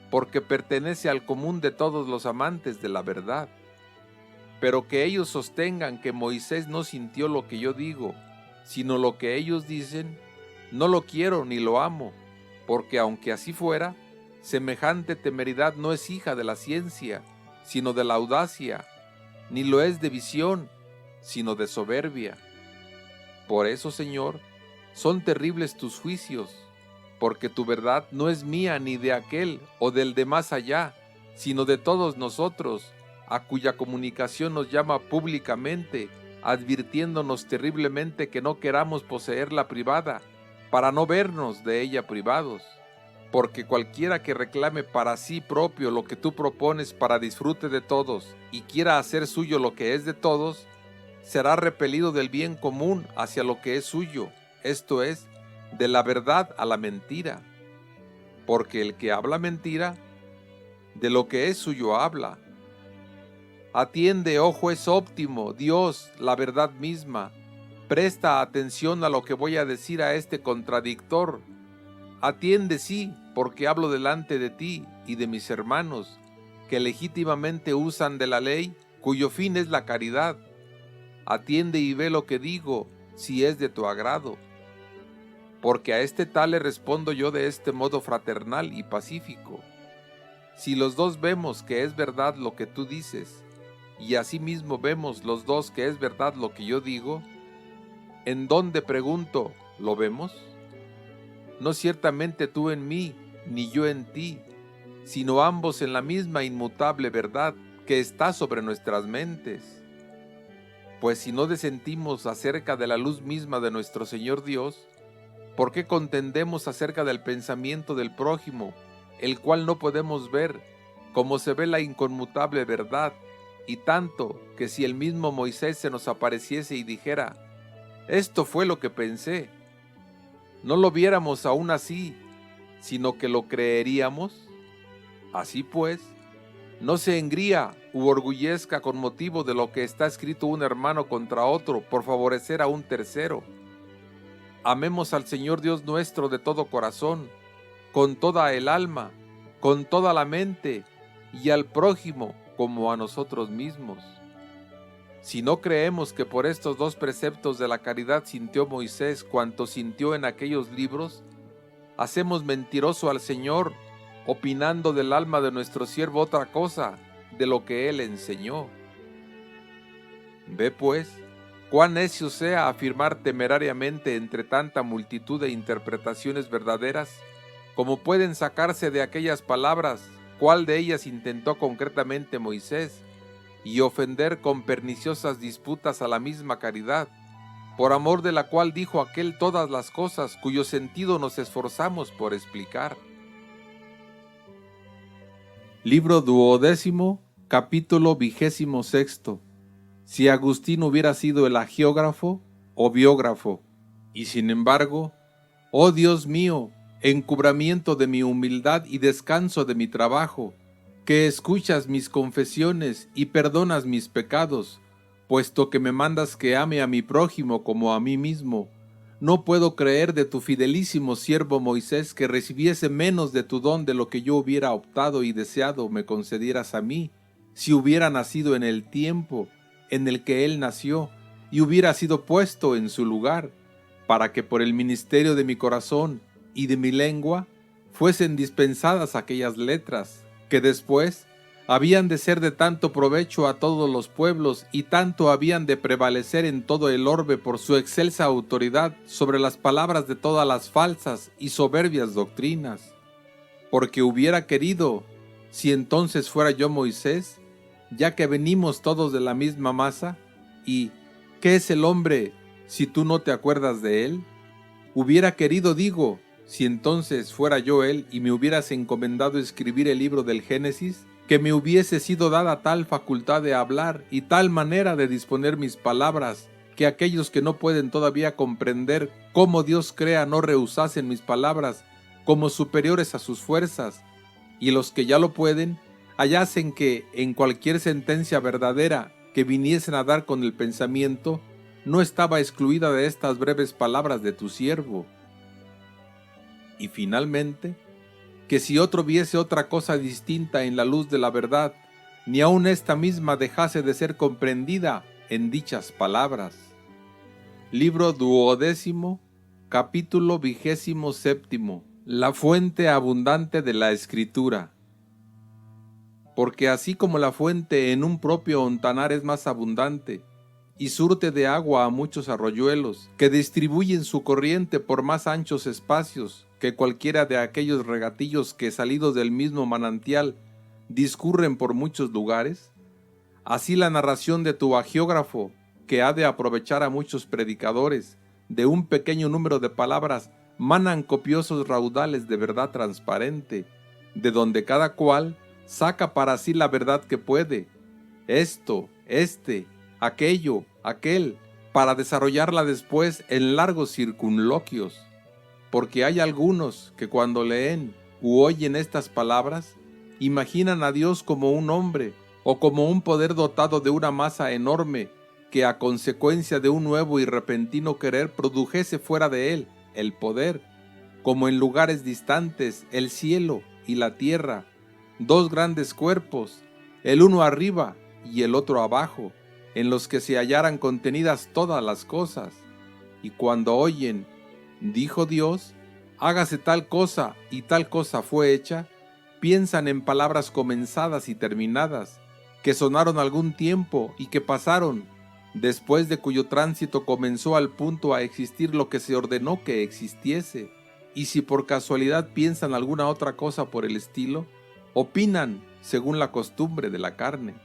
porque pertenece al común de todos los amantes de la verdad. Pero que ellos sostengan que Moisés no sintió lo que yo digo, sino lo que ellos dicen, no lo quiero ni lo amo, porque aunque así fuera, semejante temeridad no es hija de la ciencia, sino de la audacia, ni lo es de visión, sino de soberbia. Por eso, Señor, son terribles tus juicios, porque tu verdad no es mía ni de aquel o del de más allá, sino de todos nosotros, a cuya comunicación nos llama públicamente, advirtiéndonos terriblemente que no queramos poseerla privada, para no vernos de ella privados. Porque cualquiera que reclame para sí propio lo que tú propones para disfrute de todos, y quiera hacer suyo lo que es de todos, será repelido del bien común hacia lo que es suyo, esto es, de la verdad a la mentira. Porque el que habla mentira, de lo que es suyo habla. Atiende, oh juez óptimo, Dios, la verdad misma. Presta atención a lo que voy a decir a este contradictor. Atiende, sí, porque hablo delante de ti y de mis hermanos, que legítimamente usan de la ley, cuyo fin es la caridad. Atiende y ve lo que digo, si es de tu agrado. Porque a este tal le respondo yo de este modo fraternal y pacífico. Si los dos vemos que es verdad lo que tú dices, y asimismo vemos los dos que es verdad lo que yo digo, ¿en dónde, pregunto, lo vemos? No ciertamente tú en mí, ni yo en ti, sino ambos en la misma inmutable verdad que está sobre nuestras mentes. Pues si no disentimos acerca de la luz misma de nuestro Señor Dios, ¿por qué contendemos acerca del pensamiento del prójimo, el cual no podemos ver, como se ve la inconmutable verdad? Y tanto que si el mismo Moisés se nos apareciese y dijera, esto fue lo que pensé, no lo viéramos aún así, sino que lo creeríamos. Así pues, no se engría u orgullezca con motivo de lo que está escrito un hermano contra otro por favorecer a un tercero. Amemos al Señor Dios nuestro de todo corazón, con toda el alma, con toda la mente, y al prójimo como a nosotros mismos. Si no creemos que por estos dos preceptos de la caridad sintió Moisés cuanto sintió en aquellos libros, hacemos mentiroso al Señor, opinando del alma de nuestro siervo otra cosa de lo que él enseñó. Ve pues, cuán necio sea afirmar temerariamente entre tanta multitud de interpretaciones verdaderas, como pueden sacarse de aquellas palabras, cuál de ellas intentó concretamente Moisés, y ofender con perniciosas disputas a la misma caridad, por amor de la cual dijo aquel todas las cosas cuyo sentido nos esforzamos por explicar. Libro 12, capítulo 26. Si Agustín hubiera sido el agiógrafo o biógrafo, y sin embargo, oh Dios mío, encubrimiento de mi humildad y descanso de mi trabajo, que escuchas mis confesiones y perdonas mis pecados, puesto que me mandas que ame a mi prójimo como a mí mismo, no puedo creer de tu fidelísimo siervo Moisés que recibiese menos de tu don de lo que yo hubiera optado y deseado me concedieras a mí, si hubiera nacido en el tiempo en el que él nació y hubiera sido puesto en su lugar, para que por el ministerio de mi corazón y de mi lengua fuesen dispensadas aquellas letras, que después habían de ser de tanto provecho a todos los pueblos y tanto habían de prevalecer en todo el orbe por su excelsa autoridad sobre las palabras de todas las falsas y soberbias doctrinas. Porque hubiera querido, si entonces fuera yo Moisés, ya que venimos todos de la misma masa, y ¿qué es el hombre si tú no te acuerdas de él? Hubiera querido, digo, si entonces fuera yo él y me hubieras encomendado escribir el libro del Génesis, que me hubiese sido dada tal facultad de hablar y tal manera de disponer mis palabras, que aquellos que no pueden todavía comprender cómo Dios crea no rehusasen mis palabras como superiores a sus fuerzas, y los que ya lo pueden, hallasen que en cualquier sentencia verdadera que viniesen a dar con el pensamiento, no estaba excluida de estas breves palabras de tu siervo. Y finalmente, que si otro viese otra cosa distinta en la luz de la verdad, ni aun esta misma dejase de ser comprendida en dichas palabras. Libro 12, capítulo 27. La fuente abundante de la Escritura. Porque así como la fuente en un propio ontanar es más abundante, y surte de agua a muchos arroyuelos, que distribuyen su corriente por más anchos espacios que cualquiera de aquellos regatillos que salidos del mismo manantial discurren por muchos lugares, así la narración de tu agiógrafo, que ha de aprovechar a muchos predicadores, de un pequeño número de palabras manan copiosos raudales de verdad transparente, de donde cada cual saca para sí la verdad que puede, esto, aquello, aquel, para desarrollarla después en largos circunloquios. Porque hay algunos que cuando leen u oyen estas palabras, imaginan a Dios como un hombre o como un poder dotado de una masa enorme que a consecuencia de un nuevo y repentino querer produjese fuera de él el poder, como en lugares distantes el cielo y la tierra, dos grandes cuerpos, el uno arriba y el otro abajo, en los que se hallaran contenidas todas las cosas. Y cuando oyen, dijo Dios, hágase tal cosa y tal cosa fue hecha, piensan en palabras comenzadas y terminadas, que sonaron algún tiempo y que pasaron, después de cuyo tránsito comenzó al punto a existir lo que se ordenó que existiese. Y si por casualidad piensan alguna otra cosa por el estilo, opinan según la costumbre de la carne,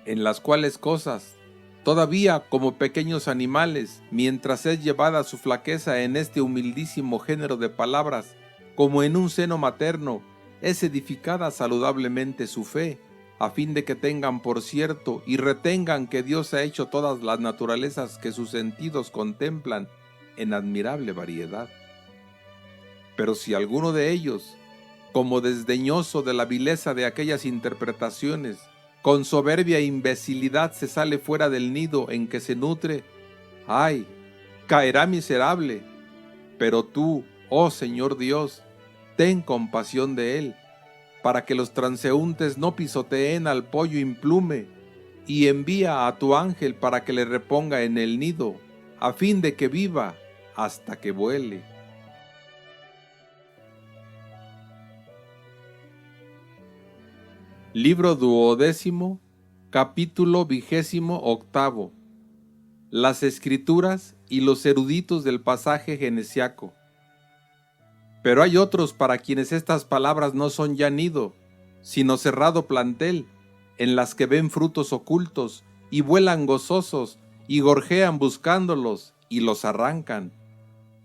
en las cuales cosas, todavía como pequeños animales, mientras es llevada su flaqueza en este humildísimo género de palabras, como en un seno materno, es edificada saludablemente su fe, a fin de que tengan por cierto y retengan que Dios ha hecho todas las naturalezas que sus sentidos contemplan en admirable variedad. Pero si alguno de ellos, como desdeñoso de la vileza de aquellas interpretaciones, con soberbia e imbecilidad se sale fuera del nido en que se nutre, ¡ay!, caerá miserable. Pero tú, oh Señor Dios, ten compasión de él, para que los transeúntes no pisoteen al pollo implume, y envía a tu ángel para que le reponga en el nido, a fin de que viva hasta que vuele. Libro 12, capítulo 28. Las Escrituras y los eruditos del pasaje genesiaco. Pero hay otros para quienes estas palabras no son ya nido, sino cerrado plantel, en las que ven frutos ocultos, y vuelan gozosos, y gorjean buscándolos, y los arrancan,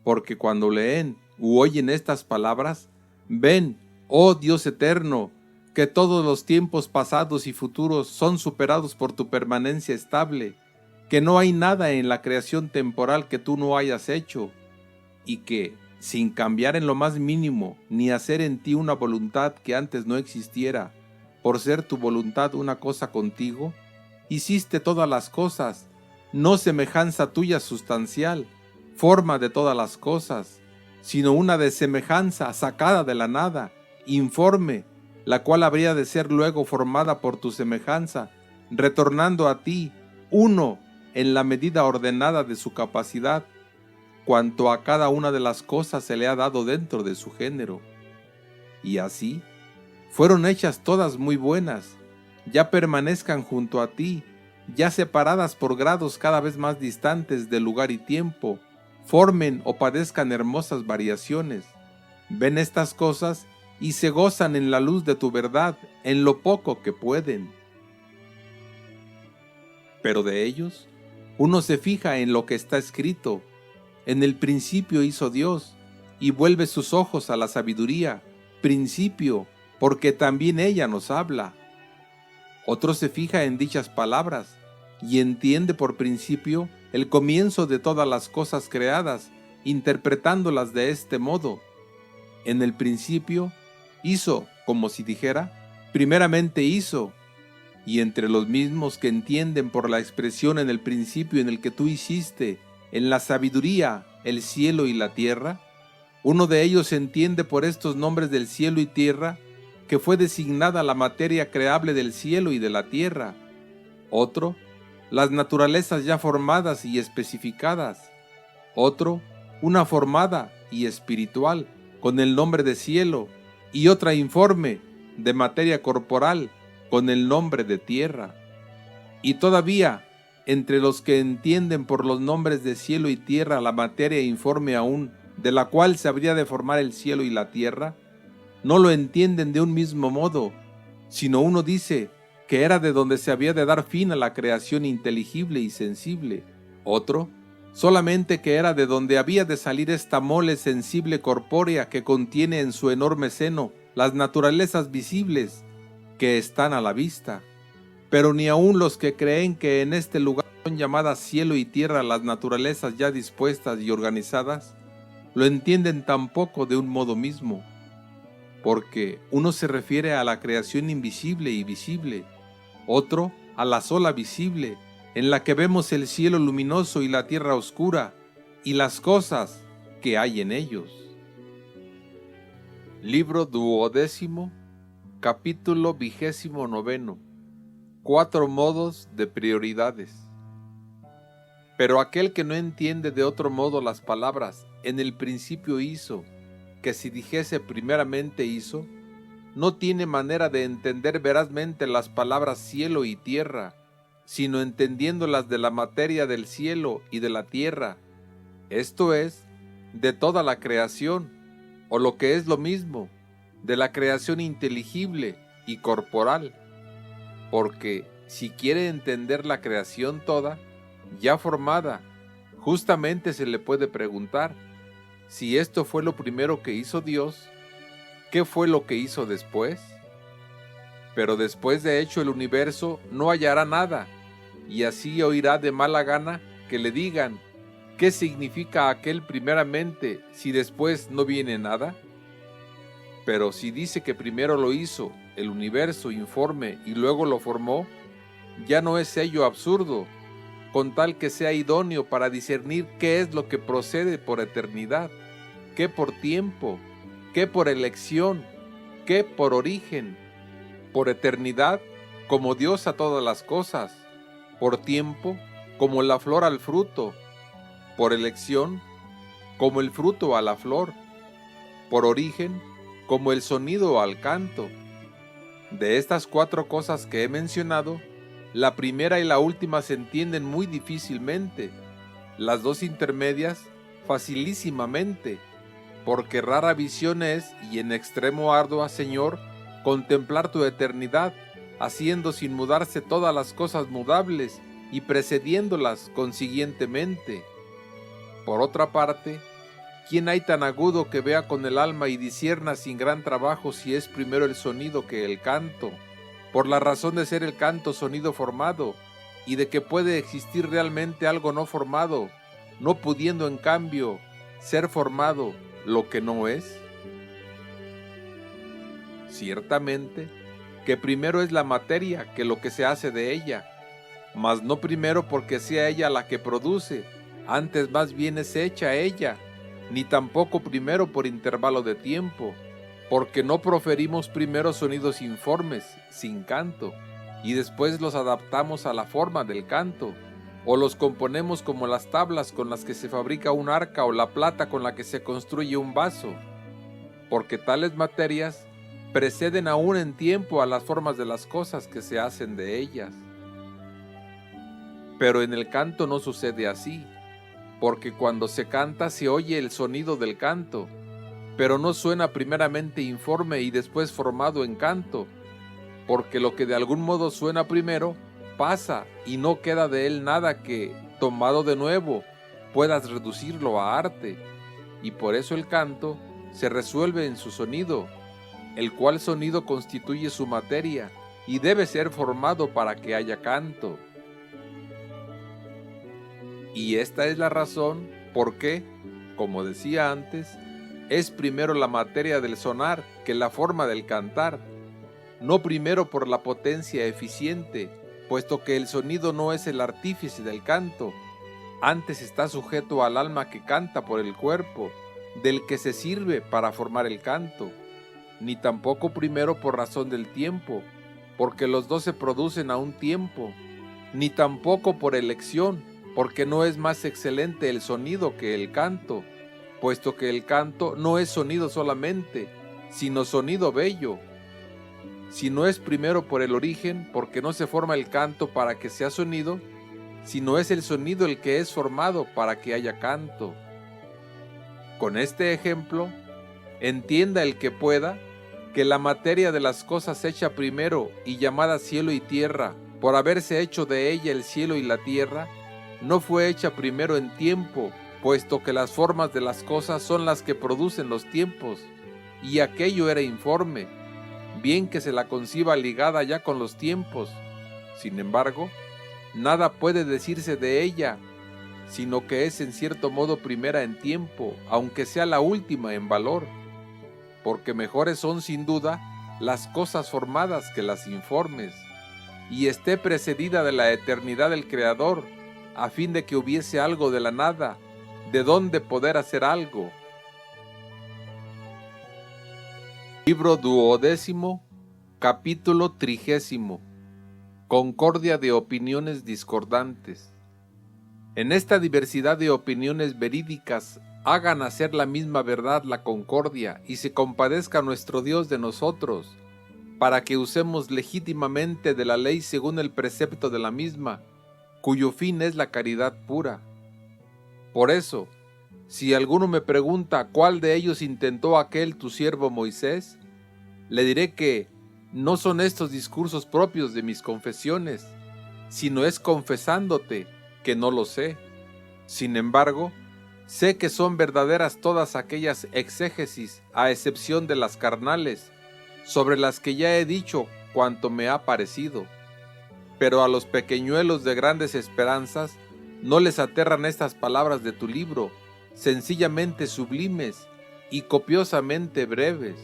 porque cuando leen u oyen estas palabras, ven, oh Dios eterno, que todos los tiempos pasados y futuros son superados por tu permanencia estable, que no hay nada en la creación temporal que tú no hayas hecho, y que, sin cambiar en lo más mínimo, ni hacer en ti una voluntad que antes no existiera, por ser tu voluntad una cosa contigo, hiciste todas las cosas, no semejanza tuya sustancial, forma de todas las cosas, sino una de semejanza sacada de la nada, informe, la cual habría de ser luego formada por tu semejanza, retornando a ti, uno, en la medida ordenada de su capacidad, cuanto a cada una de las cosas se le ha dado dentro de su género. Y así, fueron hechas todas muy buenas, ya permanezcan junto a ti, ya separadas por grados cada vez más distantes de lugar y tiempo, formen o padezcan hermosas variaciones. Ven estas cosas y se gozan en la luz de tu verdad, en lo poco que pueden. Pero de ellos, uno se fija en lo que está escrito. En el principio hizo Dios, y vuelve sus ojos a la sabiduría, principio, porque también ella nos habla. Otro se fija en dichas palabras, y entiende por principio el comienzo de todas las cosas creadas, interpretándolas de este modo. En el principio hizo, como si dijera, primeramente hizo, y entre los mismos que entienden por la expresión en el principio en el que tú hiciste, en la sabiduría, el cielo y la tierra, uno de ellos entiende por estos nombres del cielo y tierra, que fue designada la materia creable del cielo y de la tierra. Otro, las naturalezas ya formadas y especificadas. Otro, una formada y espiritual, con el nombre de cielo, y otra informe, de materia corporal, con el nombre de tierra. Y todavía, entre los que entienden por los nombres de cielo y tierra la materia informe aún, de la cual se habría de formar el cielo y la tierra, no lo entienden de un mismo modo, sino uno dice que era de donde se había de dar fin a la creación inteligible y sensible, otro, solamente que era de donde había de salir esta mole sensible corpórea que contiene en su enorme seno las naturalezas visibles que están a la vista. Pero ni aun los que creen que en este lugar son llamadas cielo y tierra las naturalezas ya dispuestas y organizadas, lo entienden tampoco de un modo mismo, porque uno se refiere a la creación invisible y visible, otro a la sola visible, en la que vemos el cielo luminoso y la tierra oscura, y las cosas que hay en ellos. Libro 12, capítulo 29. 4 modos de prioridades. Pero aquel que no entiende de otro modo las palabras, en el principio hizo, que si dijese primeramente hizo, no tiene manera de entender verazmente las palabras cielo y tierra, sino entendiéndolas de la materia del cielo y de la tierra, esto es, de toda la creación, o lo que es lo mismo, de la creación inteligible y corporal. Porque si quiere entender la creación toda, ya formada, justamente se le puede preguntar, si esto fue lo primero que hizo Dios, ¿qué fue lo que hizo después? Pero después de hecho el universo no hallará nada, y así oirá de mala gana que le digan, ¿qué significa aquel primeramente si después no viene nada? Pero si dice que primero lo hizo el universo informe y luego lo formó, ya no es ello absurdo, con tal que sea idóneo para discernir qué es lo que procede por eternidad, qué por tiempo, qué por elección, qué por origen. Por eternidad, como Dios a todas las cosas, por tiempo, como la flor al fruto, por elección, como el fruto a la flor, por origen, como el sonido al canto. De estas 4 cosas que he mencionado, la primera y la última se entienden muy difícilmente, las 2 intermedias facilísimamente, porque rara visión es y en extremo ardua, Señor, contemplar tu eternidad, haciendo sin mudarse todas las cosas mudables y precediéndolas consiguientemente. Por otra parte, ¿quién hay tan agudo que vea con el alma y discierna sin gran trabajo si es primero el sonido que el canto? Por la razón de ser el canto sonido formado, y de que puede existir realmente algo no formado, no pudiendo en cambio ser formado lo que no es. Ciertamente que primero es la materia que lo que se hace de ella, mas no primero porque sea ella la que produce, antes más bien es hecha ella, ni tampoco primero por intervalo de tiempo, porque no proferimos primero sonidos informes, sin canto, y después los adaptamos a la forma del canto, o los componemos como las tablas con las que se fabrica un arca o la plata con la que se construye un vaso, porque tales materias preceden aún en tiempo a las formas de las cosas que se hacen de ellas. Pero en el canto no sucede así, porque cuando se canta se oye el sonido del canto, pero no suena primeramente informe y después formado en canto, porque lo que de algún modo suena primero pasa y no queda de él nada que, tomado de nuevo, puedas reducirlo a arte, y por eso el canto se resuelve en su sonido, el cual sonido constituye su materia y debe ser formado para que haya canto. Y esta es la razón por qué, como decía antes, es primero la materia del sonar que la forma del cantar, no primero por la potencia eficiente, puesto que el sonido no es el artífice del canto, antes está sujeto al alma que canta por el cuerpo, del que se sirve para formar el canto, ni tampoco primero por razón del tiempo, porque los dos se producen a un tiempo, ni tampoco por elección, porque no es más excelente el sonido que el canto, puesto que el canto no es sonido solamente, sino sonido bello. Si no es primero por el origen, porque no se forma el canto para que sea sonido, sino es el sonido el que es formado para que haya canto. Con este ejemplo, entienda el que pueda que la materia de las cosas hecha primero y llamada cielo y tierra, por haberse hecho de ella el cielo y la tierra, no fue hecha primero en tiempo, puesto que las formas de las cosas son las que producen los tiempos, y aquello era informe, bien que se la conciba ligada ya con los tiempos. Sin embargo, nada puede decirse de ella, sino que es en cierto modo primera en tiempo, aunque sea la última en valor, porque mejores son sin duda las cosas formadas que las informes, y esté precedida de la eternidad del Creador, a fin de que hubiese algo de la nada, de donde poder hacer algo. Libro 12, capítulo 30. Concordia de opiniones discordantes. En esta diversidad de opiniones verídicas, haga nacer la misma verdad la concordia, y se compadezca nuestro Dios de nosotros, para que usemos legítimamente de la ley según el precepto de la misma, cuyo fin es la caridad pura. Por eso, si alguno me pregunta cuál de ellos intentó aquel tu siervo Moisés, le diré que no son estos discursos propios de mis confesiones, sino es confesándote que no lo sé. Sin embargo, sé que son verdaderas todas aquellas exégesis, a excepción de las carnales, sobre las que ya he dicho cuanto me ha parecido. Pero a los pequeñuelos de grandes esperanzas no les aterran estas palabras de tu libro, sencillamente sublimes y copiosamente breves.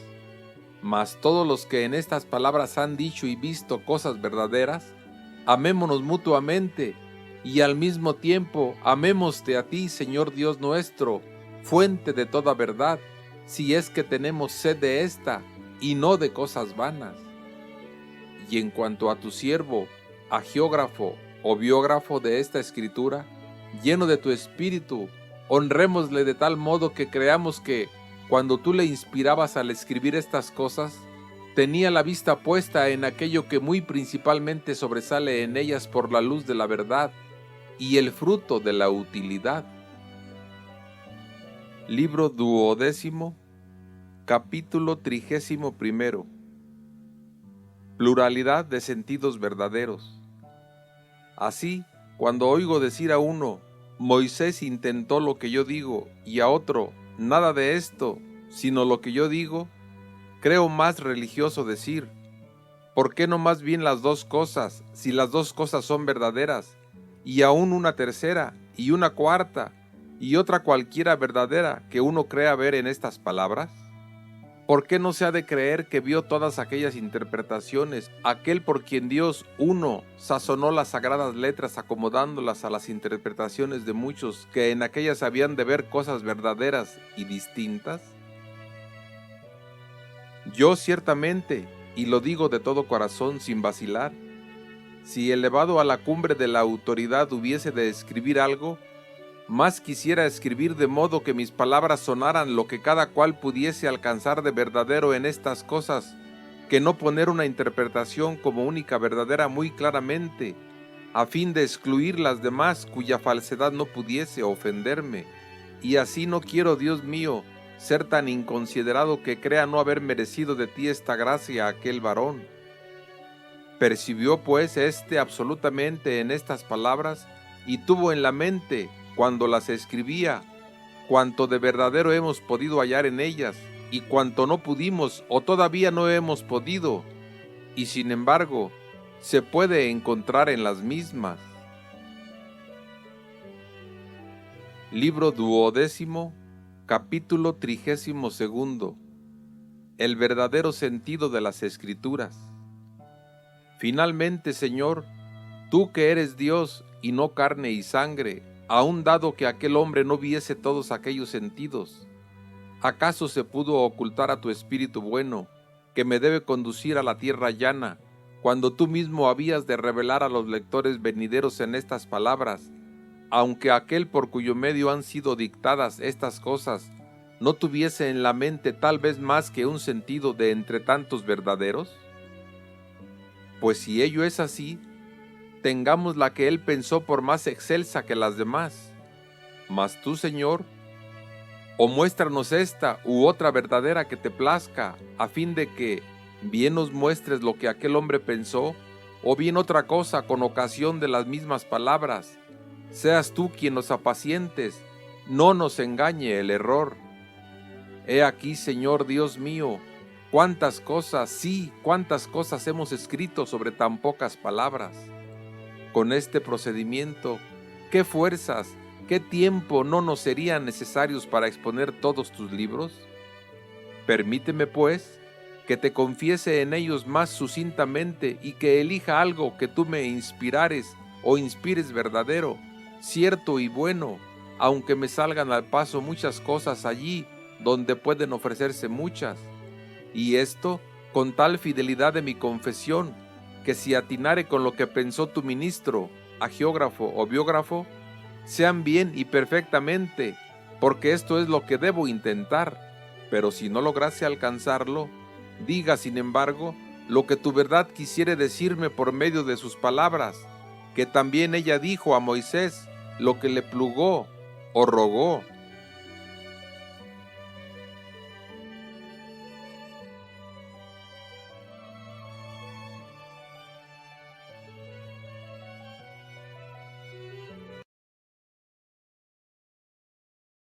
Mas todos los que en estas palabras han dicho y visto cosas verdaderas, amémonos mutuamente, y al mismo tiempo amémoste a ti, Señor Dios nuestro, fuente de toda verdad, si es que tenemos sed de esta, y no de cosas vanas. Y en cuanto a tu siervo, agiógrafo o biógrafo de esta escritura, lleno de tu espíritu, honrémosle de tal modo que creamos que, cuando tú le inspirabas al escribir estas cosas, tenía la vista puesta en aquello que muy principalmente sobresale en ellas por la luz de la verdad y el fruto de la utilidad. Libro 12, capítulo 31. Pluralidad de sentidos verdaderos. Así, cuando oigo decir a uno, Moisés intentó lo que yo digo, y a otro, nada de esto, sino lo que yo digo, creo más religioso decir, ¿por qué no más bien las dos cosas, si las dos cosas son verdaderas, y aún una tercera, y una cuarta, y otra cualquiera verdadera que uno crea ver en estas palabras? ¿Por qué no se ha de creer que vio todas aquellas interpretaciones, aquel por quien Dios, uno, sazonó las sagradas letras acomodándolas a las interpretaciones de muchos que en aquellas habían de ver cosas verdaderas y distintas? Yo ciertamente, y lo digo de todo corazón sin vacilar, si elevado a la cumbre de la autoridad hubiese de escribir algo, más quisiera escribir de modo que mis palabras sonaran lo que cada cual pudiese alcanzar de verdadero en estas cosas, que no poner una interpretación como única verdadera muy claramente, a fin de excluir las demás cuya falsedad no pudiese ofenderme. Y así no quiero, Dios mío, ser tan inconsiderado que crea no haber merecido de ti esta gracia a aquel varón. Percibió pues absolutamente en estas palabras y tuvo en la mente, cuando las escribía, cuanto de verdadero hemos podido hallar en ellas y cuanto no pudimos o todavía no hemos podido, y sin embargo se puede encontrar en las mismas. Libro 12, capítulo 32. El verdadero sentido de las Escrituras. Finalmente, Señor, tú que eres Dios y no carne y sangre, aun dado que aquel hombre no viese todos aquellos sentidos, ¿acaso se pudo ocultar a tu Espíritu bueno, que me debe conducir a la tierra llana, cuando tú mismo habías de revelar a los lectores venideros en estas palabras, aunque aquel por cuyo medio han sido dictadas estas cosas no tuviese en la mente tal vez más que un sentido de entre tantos verdaderos? Pues si ello es así, tengamos la que él pensó por más excelsa que las demás. Mas tú, Señor, o muéstranos esta u otra verdadera que te plazca, a fin de que bien nos muestres lo que aquel hombre pensó, o bien otra cosa con ocasión de las mismas palabras. Seas tú quien nos apacientes, no nos engañe el error. He aquí, Señor Dios mío, cuántas cosas, sí, cuántas cosas hemos escrito sobre tan pocas palabras. Con este procedimiento, ¿qué fuerzas, qué tiempo no nos serían necesarios para exponer todos tus libros? Permíteme, pues, que te confiese en ellos más sucintamente y que elija algo que tú me inspirares o inspires verdadero, cierto y bueno, aunque me salgan al paso muchas cosas allí donde pueden ofrecerse muchas, y esto con tal fidelidad de mi confesión, que si atinare con lo que pensó tu ministro, agiógrafo o biógrafo, sean bien y perfectamente, porque esto es lo que debo intentar. Pero si no lograse alcanzarlo, diga sin embargo lo que tu verdad quisiere decirme por medio de sus palabras, que también ella dijo a Moisés lo que le plugó o rogó.